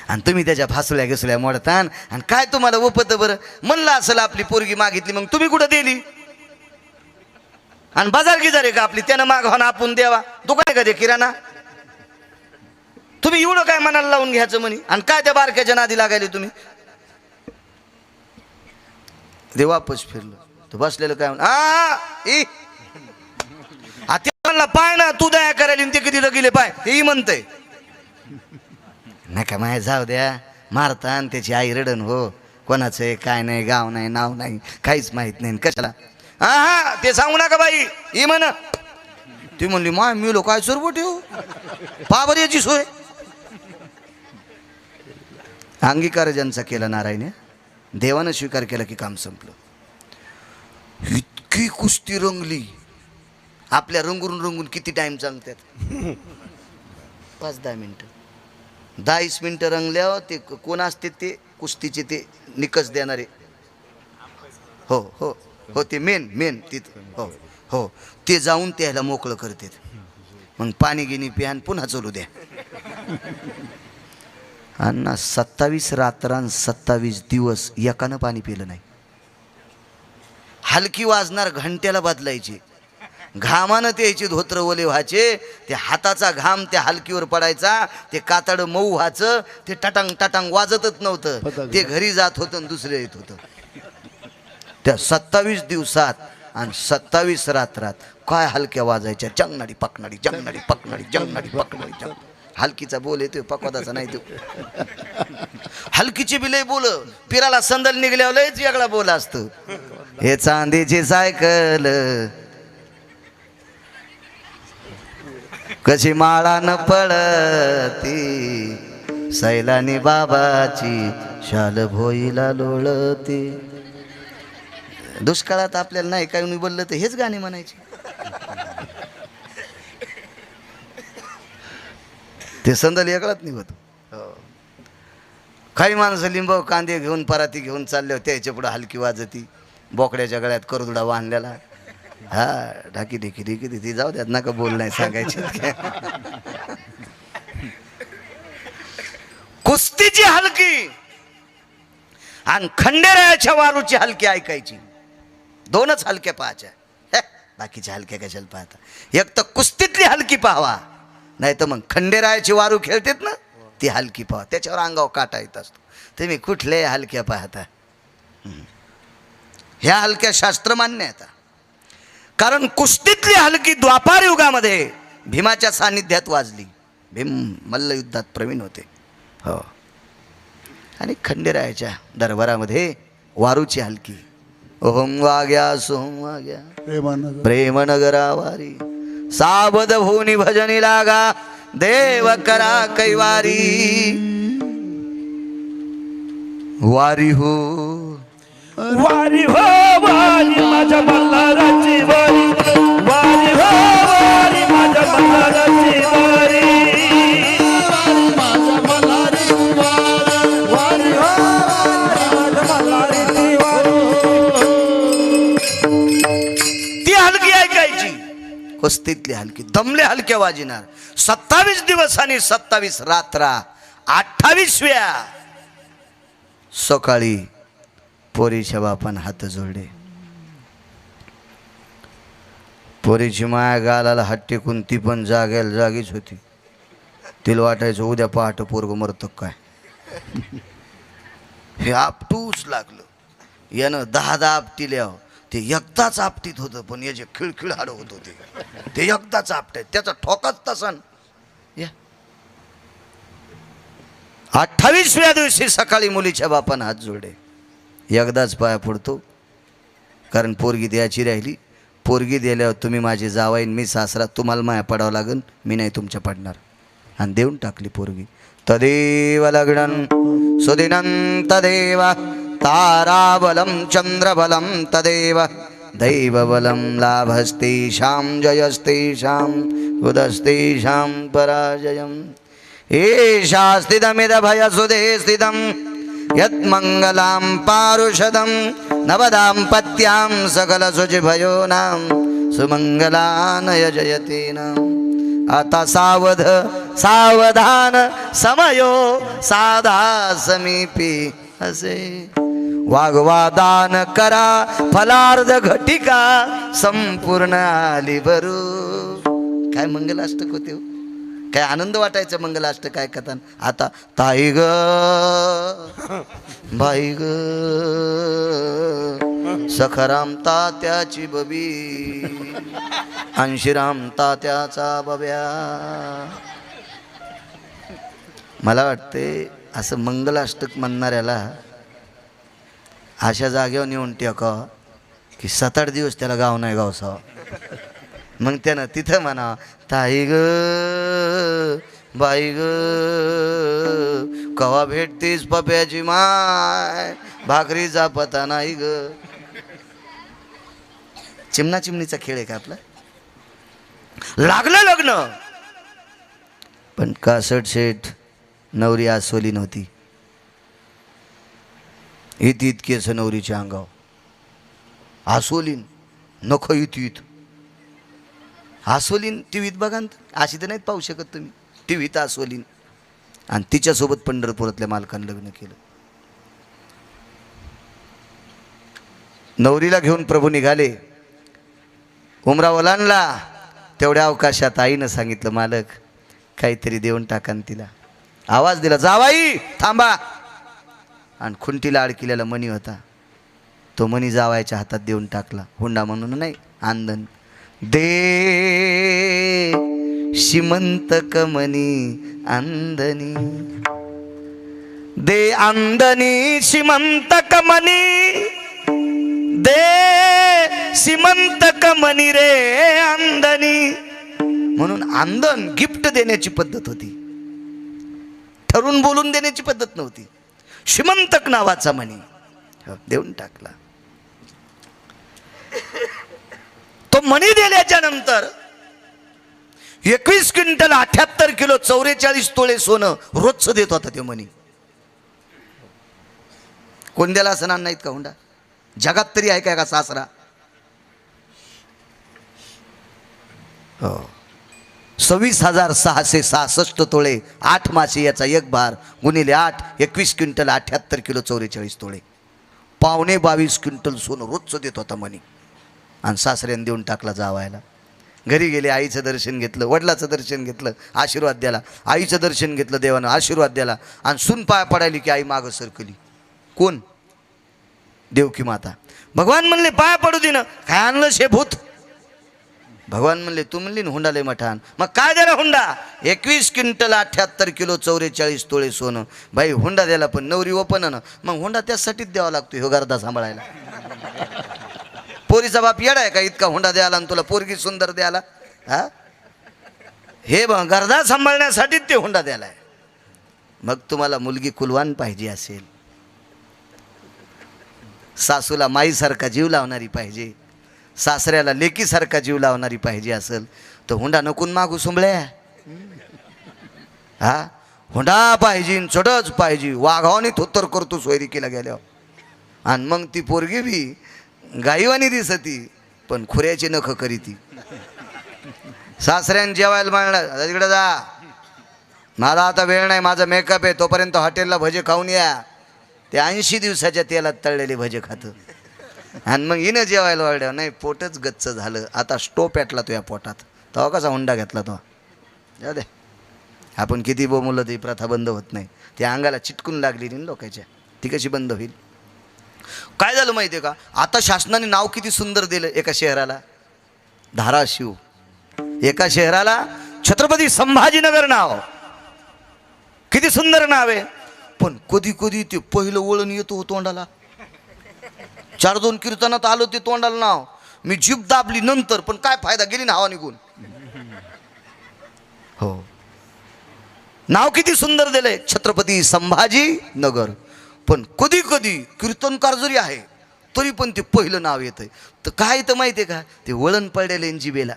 आणि तुम्ही त्याच्या फासुल्या घसुल्या मोडतान आणि काय तुम्हाला उपत बरं. म्हणलं असेल आपली पोरगी मागितली, मग तुम्ही कुठं दिली? आणि बाजार गिजार आहे का आपली? त्यानं मागवाना आपण द्यावा. दुकान का ते किराणा? तुम्ही एवढं काय मनाला लावून घ्यायचं म्हणे? आणि काय त्या बारक्याच्या नादी लागायले तुम्ही? ते वापस फिरलं तो बसलेलं काय म्हणला, पाय ना तू दया करायला ते किती गेले पाय, तेही म्हणतंय. नका माय जाऊ द्या, मारता आणि त्याची आई रडन हो. कोणाचं आहे काय नाही, गाव नाही, नाव नाही, काहीच माहित नाही, कशाला? हा ते सांगू नका बाई. ही म्हण ती म्हणली, माय मी लोक काय सरबो ठेवू पाबर याची सोय. अंगीकार ज्यांचा केला नारायण, देवानं स्वीकार केला की काम संपलं. इतकी कुस्ती रंगली. आपल्या रंगून रंगून किती टाइम चालतात? 5-10 मिनिटं, 10-20 मिनिटं रंगल्यावर ते कोण असते ते कुस्तीचे ते निकष देणारे. हो हो हो, ते मेन तिथं. हो हो, ते जाऊन त्याला मोकळं करतात. मग पाणी गिनी प्यान पुन्हा चालू द्या. अण्णा 27 रात्रां 27 दिवस एकानं पाणी पिलं नाही. हलकी वाजणार घंट्याला बदलायची. घामानं त्याचे धोत्र ओले व्हायचे. ते हाताचा घाम त्या हलकीवर पडायचा. ते कातड मऊ व्हायचं. ते टटांग टटांग वाजतच नव्हतं. ते घरी जात होतं आणि दुसरे येत होतं. त्या 27 दिवसात आणि 27 रात्रात काय हलक्या वाजायच्या. जंगनाडी पकनाडी, जंगनाडी पकनाडी, जंगनाडी पकनाडी. हलकीचा बोल येतो, पकवादाचा नाही तो. हलकीची बिलय बोल. पिराला संदल निघल्यावर लयच वेगळा बोल असतो. हे चांदीची सायकल कशी माळा न पळती, सैलानी बाबाची शाल भोईला लोळती. दुष्काळात आपल्याला नाही काय बोललं तर हेच गाणे म्हणायचे. ते संदल वेगळाच निघत. काही माणसं लिंब कांदे घेऊन पराती घेऊन चालले होते. त्याच्या पुढे हलकी वाजती. बोकड्याच्या गळ्यात करदुडा बांधलेला. हा ढाकी ढेकी ढेकी ती जाऊ द्यात नका बोल नाही सांगायचे. कुस्तीची हलकी आणि खंडेरायाच्या वारूची हलकी ऐकायची. दोनच हलक्या पाहायच्या. बाकीच्या हलक्या कशाला पाहता. एक तर कुस्तीतली हलकी पाहावा, नाही तर मग खंडेरायाची वारू खेळतात ना ती हलकी पाहा. त्याच्यावर अंगावर काटा येत असतो. तुम्ही कुठले हलक्या पाहता. ह्या हलक्या शास्त्रमान्य आहेत. कारण कुस्तीतली हलकी द्वापार युगामध्ये भीमाच्या सानिध्यात वाजली. भीम मल्लयुद्धात प्रवीण होते. हो. आणि खंडेरायाच्या दरबारामध्ये वारूची हलकी. ओम वाग्या सोम वाग्या प्रेमनगरावारी सावध भूनी भजनी लागा देव करा कैवारी. वारी हो वारी हो वारी माझ्या मल्हाराची वारी. वारी हो वारी माझ्या मल्हाराची वारी. ती हलकी ऐकायची. कुस्तीतली हलकी दमले हलक्या वाजिनार. 27 दिवस आणि 27 रात्रा 28व्या सकाळी पोरीच्या बापान हात जोडले. पोरीची माया गालाला हात टेकून ती पण जागेला जागीच होती. तिला वाटायचं उद्या पहाट पोरग मरत काय. हे आपटूच लागलं. यानं 10 आपटिल्या. ते एकदाच आपटीत होतं पण याचे खिळखिळ हाड होत होते. ते एकदाच आपटे त्याचा ठोकाच तसा. 28व्या दिवशी सकाळी मुलीच्या बापानं हात जोडले. एकदाच पाया पडतो कारण पोरगी द्यायची राहिली. पोरगी दिल्यावर तुम्ही माझे जावाई मी सासरा तुम्हाला माया पडावं लागेल. मी नाही तुमच्या पडणार. आणि देऊन टाकली पोरगी. तदेव लग्नं सुदिनं तदेव ताराबलं चंद्रबलं तदेव दैवबलं लाभस्तेषां जयस्तेषां उदस्तेषां पराजयम्. एषा स्थितमिदभयसुधे स्थितं यत्मङ्गलां पारुषदं नवदाम्पत्यां सकलशुचिभयोनां सुमङ्गलानय जयतेनाम्. आता सावध सावधान समयो साधा समीपी असे. वाग्वादान करा फलार्ध घटिका संपूर्ण आली भरू. काय मंगलाष्टक होते हो. काय आनंद वाटायचं मंगलाष्टक काय कथान. आता ताई ग बाई ग सखाराम तात्याची बबी अंशीराम तात्याचा बब्या. मला वाटते असं मंगलाष्टक म्हणणाऱ्याला अशा जागेवर नेऊन टेकावं की 7-8 दिवस त्याला गाव नाही गावसावं. मग त्यानं तिथं म्हणा ताई ग बाई ग कवा भेटतीस पप्याची माय भाकरीचा पता नाही ग. चिमणा चिमणीचा खेळ आहे का आपला. लागलं लग्न पण कासट शेठ नवरी आसोली नव्हती. इतकेच नवरीच्या अंगाव आसोलीन नख इत आसोलीन. टीव्हीत बघा अशी तर नाहीत पाहू शकत तुम्ही. टीव्हीत आसोलीन आणि तिच्यासोबत पंढरपुरातल्या मालकानं लग्न केलं. नवरीला घेऊन प्रभू निघाले. उमरा ओलांडला. तेवढ्या अवकाशात आईनं सांगितलं मालक काहीतरी देऊन टाकान तिला. आवाज दिला जावाई थांबा. आणि खुंटीला अडकिलेला मणी होता तो मणी जावायच्या हातात देऊन टाकला. हुंडा म्हणून नाही आंदन. दे श्रीमंत कमनी अंधनी दे अंधनी श्रीमंत कमनी दे श्रीमंत कमनी रे अंधनी. म्हणून अंधन गिफ्ट देण्याची पद्धत होती. ठरून बोलून देण्याची पद्धत नव्हती. श्रीमंतक नावाचा मणी देऊन टाकला. तो मणी दिल्याच्या नंतर 21 क्विंटल 78 किलो 44 तोळे सोनं रोजचं देत होता ते मणी. कोण द्याला असणार नाहीत का हुंडा जगात तरी आहे का सासरा. हो 26,666 तोळे, 8 मासे याचा एक भार, गुणिले 8, 21 क्विंटल, 78 किलो, 44 तोळे. 22.5 क्विंटल सोनं रोजचं देत होता म्हणे. आणि सासऱ्याने देऊन टाकला जावायला. घरी गेले, आईचं दर्शन घेतलं, वडिलाचं दर्शन घेतलं, आशीर्वाद द्याला. आईचं दर्शन घेतलं, देवानं आशीर्वाद द्याला. आणि सून पाय पडायली की आई मागं सरकली. कोण? देवकी माता. भगवान म्हणले पाया पडू दे ना. काय आणलं शे भूत? भगवान म्हणले तू म्हणली ना हुंडा लय मठान, मग काय द्याला हुंडा? 21 क्विंटल, 78 किलो, 44 तोळे सोनं. भाई हुंडा द्याला, पण नवरी ओपन ना, मग हुंडा त्यासाठीच द्यावा लागतो ह्यो गर्दा सांभाळायला. पोरीचा बाप येडा आहे का इतका हुंडा द्यायला आणि तुला पोरगी सुंदर द्यायला? हा, हे गर्दा सांभाळण्यासाठीच ते हुंडा द्यायला. मग तुम्हाला मुलगी कुलवान पाहिजे असेल, सासूला माईसारखा जीव लावणारी पाहिजे, सासऱ्याला लेकीसारखा जीव लावणारी पाहिजे असेल तर हुंडा नकून मागू सुंबळ्या. हा, हुंडा पाहिजे, चढच पाहिजे. वाघावानी थोत्तर करतो सोयरिकीला गेल्यावर. आणि मग ती पोरगी बी गाईवानी दिसती, पण खुऱ्याची नख करीती. सासऱ्याने जेवायला मागणार, तिकडे जा, मला आता वेळ नाही, माझा मेकअप आहे, तोपर्यंत हॉटेलला भजे खाऊन या. ते 80 दिवसाच्या तेलात तळलेले भजे खातं. आणि मग हिनं जेवायला वाढल्या, नाही पोटच गच्च झालं, आता स्टोव पेटला तो या पोटात. तेव्हा कसा हुंडा घेतला तो? जाऊ दे, आपण किती बोमलं ती प्रथा बंद होत नाही. ती अंगाला चिटकून लागली नाही लोकांच्या, ती कशी बंद होईल? काय झालं माहिती आहे का? आता शासनाने नाव किती सुंदर दिलं एका शहराला, धाराशिव. एका शहराला छत्रपती संभाजीनगर नाव, किती सुंदर नाव आहे. पण कधी कधी ते पहिलं वळण येतो तोंडाला. 4-2 कीर्तनात आलो ते तोंडाला नाव, मी जीभ दाबली नंतर, पण काय फायदा, गेली ना हवा निघून. हो, नाव किती सुंदर दिलंय, छत्रपती संभाजी नगर. पण कधी कधी कीर्तनकार जरी आहे तरी पण ते पहिलं नाव येतंय. तर काय तर माहिती आहे का, ते वळण पडलेलं जिबेला.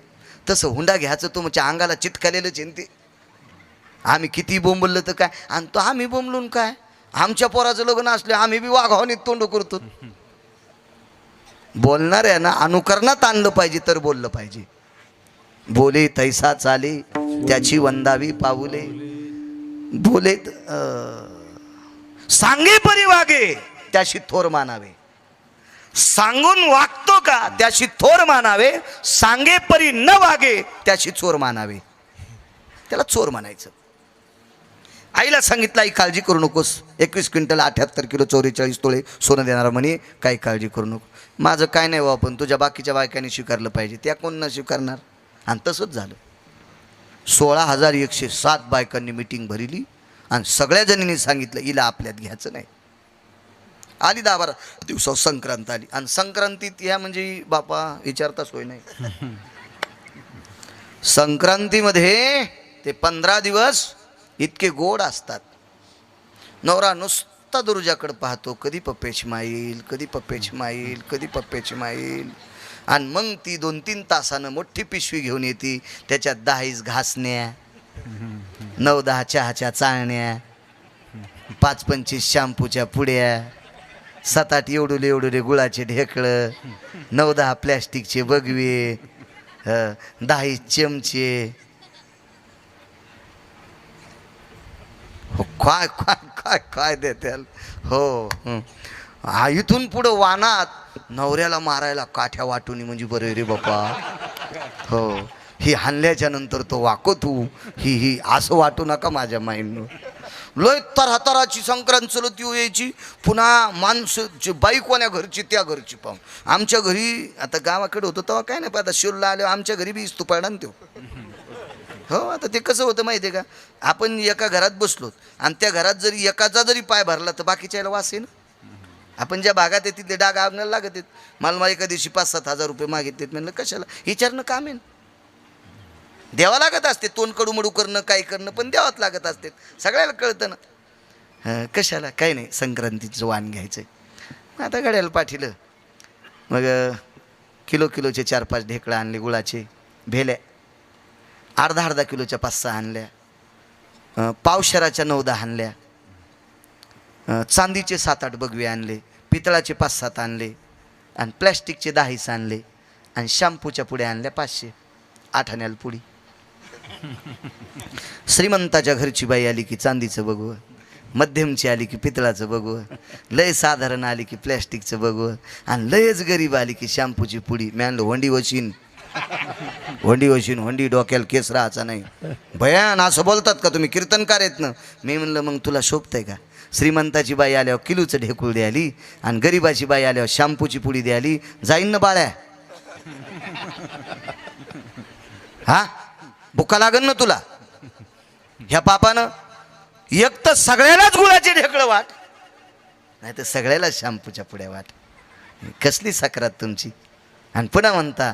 तसं हुंडा घ्यायचं तुमच्या अंगाला चिटकालेलंच आहे ते. आम्ही किती बोंबललं तर काय, आणि तो आम्ही बोंबलून काय, आमच्या पोराचं लग्न असले आम्ही बी वाघावानीत तोंड करतो. बोलणार आहे ना, अनुकरणात आणलं पाहिजे तर बोललं पाहिजे. बोले तैसा चाले, त्याची वंदावी पाऊले. बोले सांगे परी वागे, त्याशी थोर मानावे. सांगून वागतो का, त्याशी थोर मानावे. सांगे परी न वागे, त्याशी चोर मानावे. त्याला चोर म्हणायचं. आईला सांगितलं, आई काळजी करू नकोस, 21 क्विंटल, 78 किलो, 44 तोळे सोनं देणारा म्हणे, काही काळजी करू नको. माझं काय नाही बा, पण तुझ्या बाकीच्या बायकांनी स्वीकारलं पाहिजे. त्या कोण न स्वीकारणार? आणि तसंच झालं. 16,107 बायकांनी मिटिंग भरली आणि सगळ्या जणींनी सांगितलं हिला आपल्यात घ्यायचं नाही. आली 10-12 दिवसावर संक्रांत आली, आणि संक्रांतीत या म्हणजे बापा विचारता सोय नाही. संक्रांतीमध्ये ते 15 दिवस इतके गोड असतात. नवरा नुसता दुर्जाकडे पाहतो, कधी पप्पेची माईल, कधी पप्पेची माईल, कधी पप्पेची माईल. आणि मग ती 2-3 तासानं मोठी पिशवी घेऊन येते, त्याच्यात 10 घासण्या, 9-10 चहाच्या चाळण्या, 5-25 शॅम्पूच्या पुड्या, 7-8 एवढुले गुळाचे ढेकळं, 9-10 प्लॅस्टिकचे बगवे, 10 चमचे. हो, काय काय काय काय देत्याल. हो, इथून पुढं वानात नवऱ्याला मारायला काठ्या वाटून म्हणजे बरं रे बापा. हो, ही हाणल्याच्या नंतर तो वाको तू, ही असं वाटू नका माझ्या माईंनो. लय तरातराची संक्रांत चलत यायची. पुन्हा माणसं बाई कोण्या घरची त्या घरची पाहून. आमच्या घरी आता गावाकडे होतं तेव्हा काय नाही, आता शिरूरला आल्यावर आमच्या घरी बी इस्तू पडला ना तो. हो, आता ते कसं होतं माहिती आहे का, आपण एका घरात बसलो आणि त्या घरात जरी एकाचा जरी पाय भरला तर बाकीच्याला वास आहे ना. आपण ज्या भागात येतील ते डाग आगण्याला लागत आहेत. मला एका दिवशी 5-7 हजार रुपये मागितलेत. म्हणलं कशाला, विचारणं काम आहे ना. द्यावं लागत असते, तोंड कडूमडू करणं, काही करणं पण द्यावंच लागत असते, सगळ्याला कळतं ना. कशाला, काही नाही, संक्रांतीचं वाण घ्यायचं. आता गाड्याला पाठीलं. मग किलोचे 4-5 ढेकळं आणले, गुळाचे भेल्या, अर्धा किलोच्या 5-6 आणल्या, पावशेराच्या 9-10 आणल्या, चांदीचे 7-8 बगवे आणले, पितळाचे 5-7 आणले, आणि प्लॅस्टिकचे 10 आणले, आणि शॅम्पूच्या पुड्या आणल्या 500, 8 आण्याला पुडी. श्रीमंताच्या घरची बाई आली की चांदीचं बघू, मध्यमची आली की पितळाचं बघू, लय साधारण आली की प्लॅस्टिकचं बघू, आणि लयच गरीब आली की शॅम्पूची पुडी. मी आणलं वंडी वशीन, वंडी डोक्याला केस राहायचा नाही. भयान असं बोलतात का तुम्ही? कीर्तनकार आहेत ना. मी म्हणलं मग तुला शोभतंय का? श्रीमंताची बाई आल्यावर किलोचं ढेकूळ द्याली आणि गरीबाची बाई आल्यावर शॅम्पूची पुडी द्याली. जाईन ना बाळ्या? हा, बुका लागन ना तुला ह्या पापानं? एक तर सगळ्यालाच गुळाची ढेकळं वाट, नाही तर सगळ्यालाच शॅम्पूच्या पुड्या वाट. कसली सक्रात तुमची. आणि पुन्हा म्हणता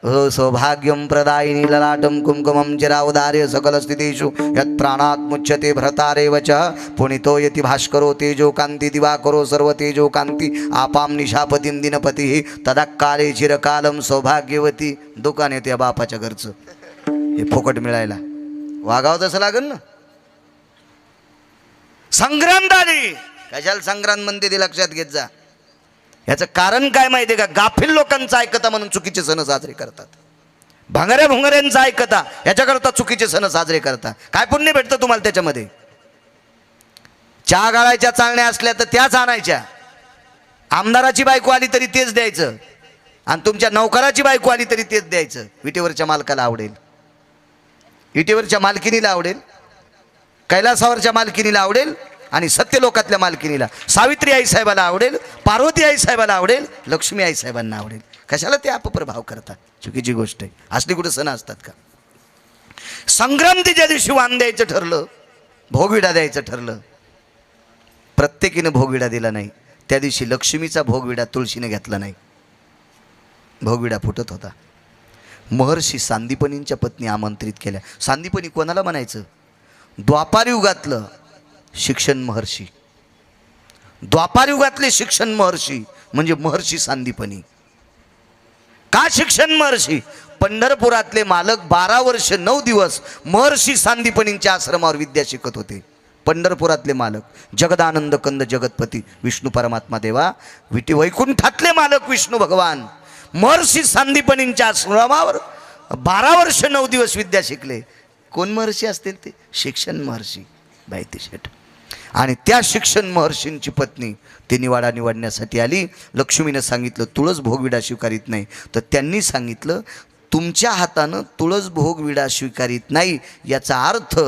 हो सौभाग्यम प्रदायिनी ललाटम कुंकुमम चिरावदार्य सकल स्थितीषु यत् प्राणात् मुच्यते भ्रतारेव च पुनितो यति भास्करो तेजो कांती दिवाकरो सर्व तेजो कांती आपाम निशापतीम दिनपती तदा काले चिरकालम सौभाग्यवती. दुकान येते बापाच्या घरचं, हे फुकट मिळायला वागावं तसं लागेल ना. संक्रांत आली, कशाला संक्रांत म्हणते ते लक्षात घेत जा. याचं कारण काय माहिती आहे का? गाफील लोकांचं ऐकता म्हणून चुकीचे सण साजरे करतात. भांगऱ्या भुंगऱ्यांचं ऐकता याच्याकरता चुकीचे सण साजरे करतात. काय पुण्य भेटतं तुम्हाला त्याच्यामध्ये? चहा गाळायच्या चालण्या असल्या तर त्याच आणायच्या. आमदाराची बायको आली तरी तेच द्यायचं, आणि तुमच्या नौकराची बायको आली तरी तेच द्यायचं. विटेवरच्या मालकाला आवडेल, विटेवरच्या मालकिनीला आवडेल, कैलासावरच्या मालकिनीला आवडेल, आणि सत्यलोकातल्या मालकिनीला सावित्री आई साहेबाला आवडेल, पार्वती आई साहेबाला आवडेल, लक्ष्मी आई साहेबांना आवडेल. कशाला ते अपप्रभाव करतात? चुकीची गोष्ट आहे. असली कुठे सण असतात का? संक्रांतीच्या दिवशी वाण द्यायचं ठरलं, भोगविडा द्यायचं ठरलं, प्रत्येकीनं भोगविडा दिला नाही. त्या दिवशी लक्ष्मीचा भोगविडा तुळशीने घेतला नाही. भोगविडा फुटत होता. महर्षी सांदीपनींच्या पत्नी आमंत्रित केल्या. सांदीपनी कोणाला म्हणायचं? द्वापार युगातलं शिक्षण महर्षी. द्वापार युगातले शिक्षण महर्षी म्हणजे महर्षी सांदीपनी. का शिक्षण महर्षी? पंढरपुरातले मालक 12 वर्ष 9 दिवस महर्षी सांदीपनींच्या आश्रमावर विद्या शिकत होते. पंढरपुरातले मालक जगदानंद कंद जगतपती विष्णू परमात्मा देवा, वैकुंठातले मालक विष्णू भगवान महर्षी सांदीपनींच्या आश्रमावर 12 वर्ष 9 दिवस विद्या शिकले. कोण महर्षी असतील ते? शिक्षण महर्षी बायती शेठ. आणि त्या शिक्षण महर्षींची पत्नी ते निवाडा निवडण्यासाठी आली. लक्ष्मीनं सांगितलं तुळस भोगविडा स्वीकारित नाही, तर त्यांनी सांगितलं तुमच्या हातानं तुळस भोगविडा स्वीकारित नाही याचा अर्थ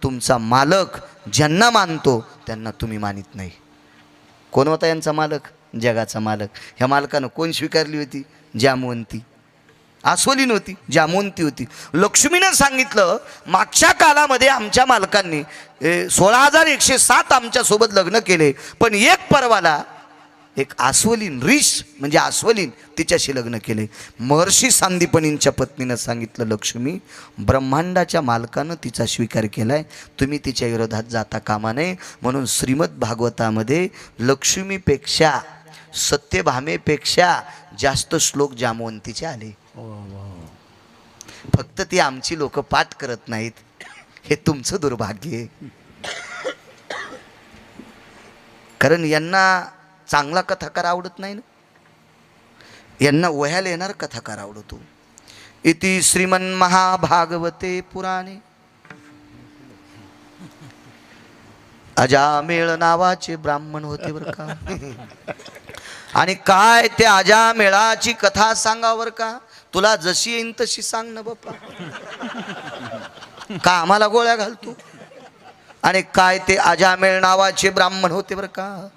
तुमचा मालक ज्यांना मानतो त्यांना तुम्ही मानित नाही. कोण होता यांचा मालक? जगाचा मालक. ह्या मालकानं कोण स्वीकारली होती? जामवंती. आसवलीन होती, जामवंती होती. लक्ष्मीनं सांगितलं मागच्या कालामध्ये आमच्या मालकांनी 16,107 आमच्यासोबत लग्न केले, पण एक परवाला एक आसवलीन ऋष म्हणजे आसवलीन तिच्याशी लग्न केले. महर्षी सांदीपनींच्या पत्नीनं सांगितलं लक्ष्मी ब्रह्मांडाच्या मालकानं तिचा स्वीकार केलाय, तुम्ही तिच्या विरोधात जाता कामा नये. म्हणून श्रीमद भागवतामध्ये लक्ष्मीपेक्षा सत्यभामेपेक्षा जास्त श्लोक जामवंतीचे आले. फक्त ती आमची लोक पाठ करत नाहीत, हे तुमचं दुर्भाग्य आहे. कारण यांना चांगला कथाकार आवडत नाही ना, यांना वह्याला येणार कथाकार आवडतो. इति श्रीमन महाभागवते पुराणे अजामेळ नावाचे ब्राह्मण होते बरं का. आणि काय ते अजामेळाची कथा सांगावर का? तुला जशी येईन तशी सांग ना बाप्पा, का आम्हाला गोळ्या घालतो? आणि काय ते अजामेळ नावाचे ब्राह्मण होते बरं का.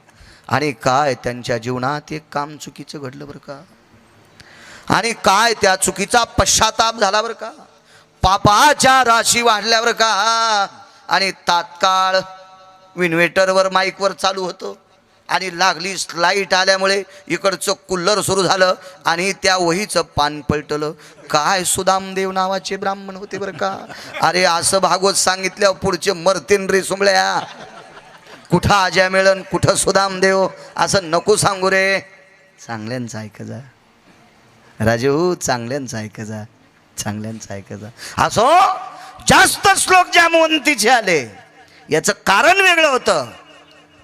आणि काय त्यांच्या जीवनात एक काम चुकीचं घडलं बरं का. आणि काय त्या चुकीचा पश्चाताप झाला बरं का. पापाच्या राशी वाढल्या बरं का. आणि तात्काळ इन्व्हर्टरवर माईकवर चालू होतं आणि लागली लाईट आल्यामुळे इकडचं कुल्लर सुरू झालं आणि त्या वहीचं पान पलटलं. काय सुदामदेव नावाचे ब्राह्मण होते बरं का. अरे असं भागवत सांगितल्यावर पुढचे मरतीन रे सुंबळ्या. कुठं आज्या मिळन कुठं सुदामदेव असं नको सांगू रे. चांगल्यांचं ऐक जा राजू, चांगल्यांचं ऐक जा, चांगल्यांचं ऐक जा. असो जास्त श्लोक जामवंतीचे आले याचं कारण वेगळं होतं.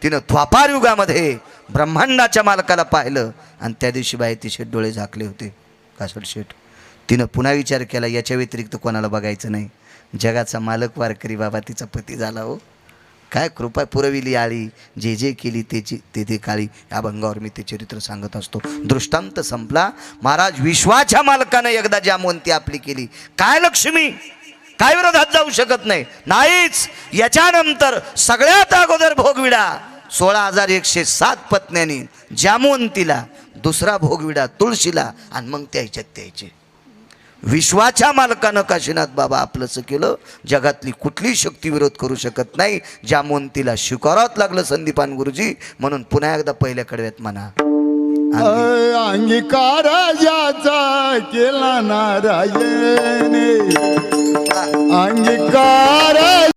तिनं द्वापार युगामध्ये ब्रह्मांडाच्या मालकाला पाहिलं आणि त्या दिवशी बाई तिचे डोळे झाकले होते. कासड शेठ तिनं पुन्हा विचार केला याच्या व्यतिरिक्त कोणाला बघायचं नाही. जगाचा मालक वारकरी बाबा तिचा पती झाला हो. काय कृपा पुरविली आळी, जे जे केली ते ते काळी. या अभंगावर मी ते चरित्र सांगत असतो. दृष्टांत संपला. महाराज विश्वाच्या मालकानं एकदा जामवंती आपली केली. काय लक्ष्मी काय विरोधात जाऊ शकत नाही. नाहीच. याच्यानंतर सगळ्यात अगोदर भोगविडा 16,107 पत्न्यांनी जामवंतीला, दुसरा भोगविडा तुळशीला, आणि मग त्याचे विश्वाच्या मालकानं काशीनाथ बाबा आपलंच केलं. जगातली कुठली शक्ती विरोध करू शकत नाही. जामवंतीला स्वीकारावंच लागलं संदीपान गुरुजी. म्हणून पुन्हा एकदा पहिल्या कडव्यात म्हणा, अंगीकार ज्याचा केला नारायण, अंगीकार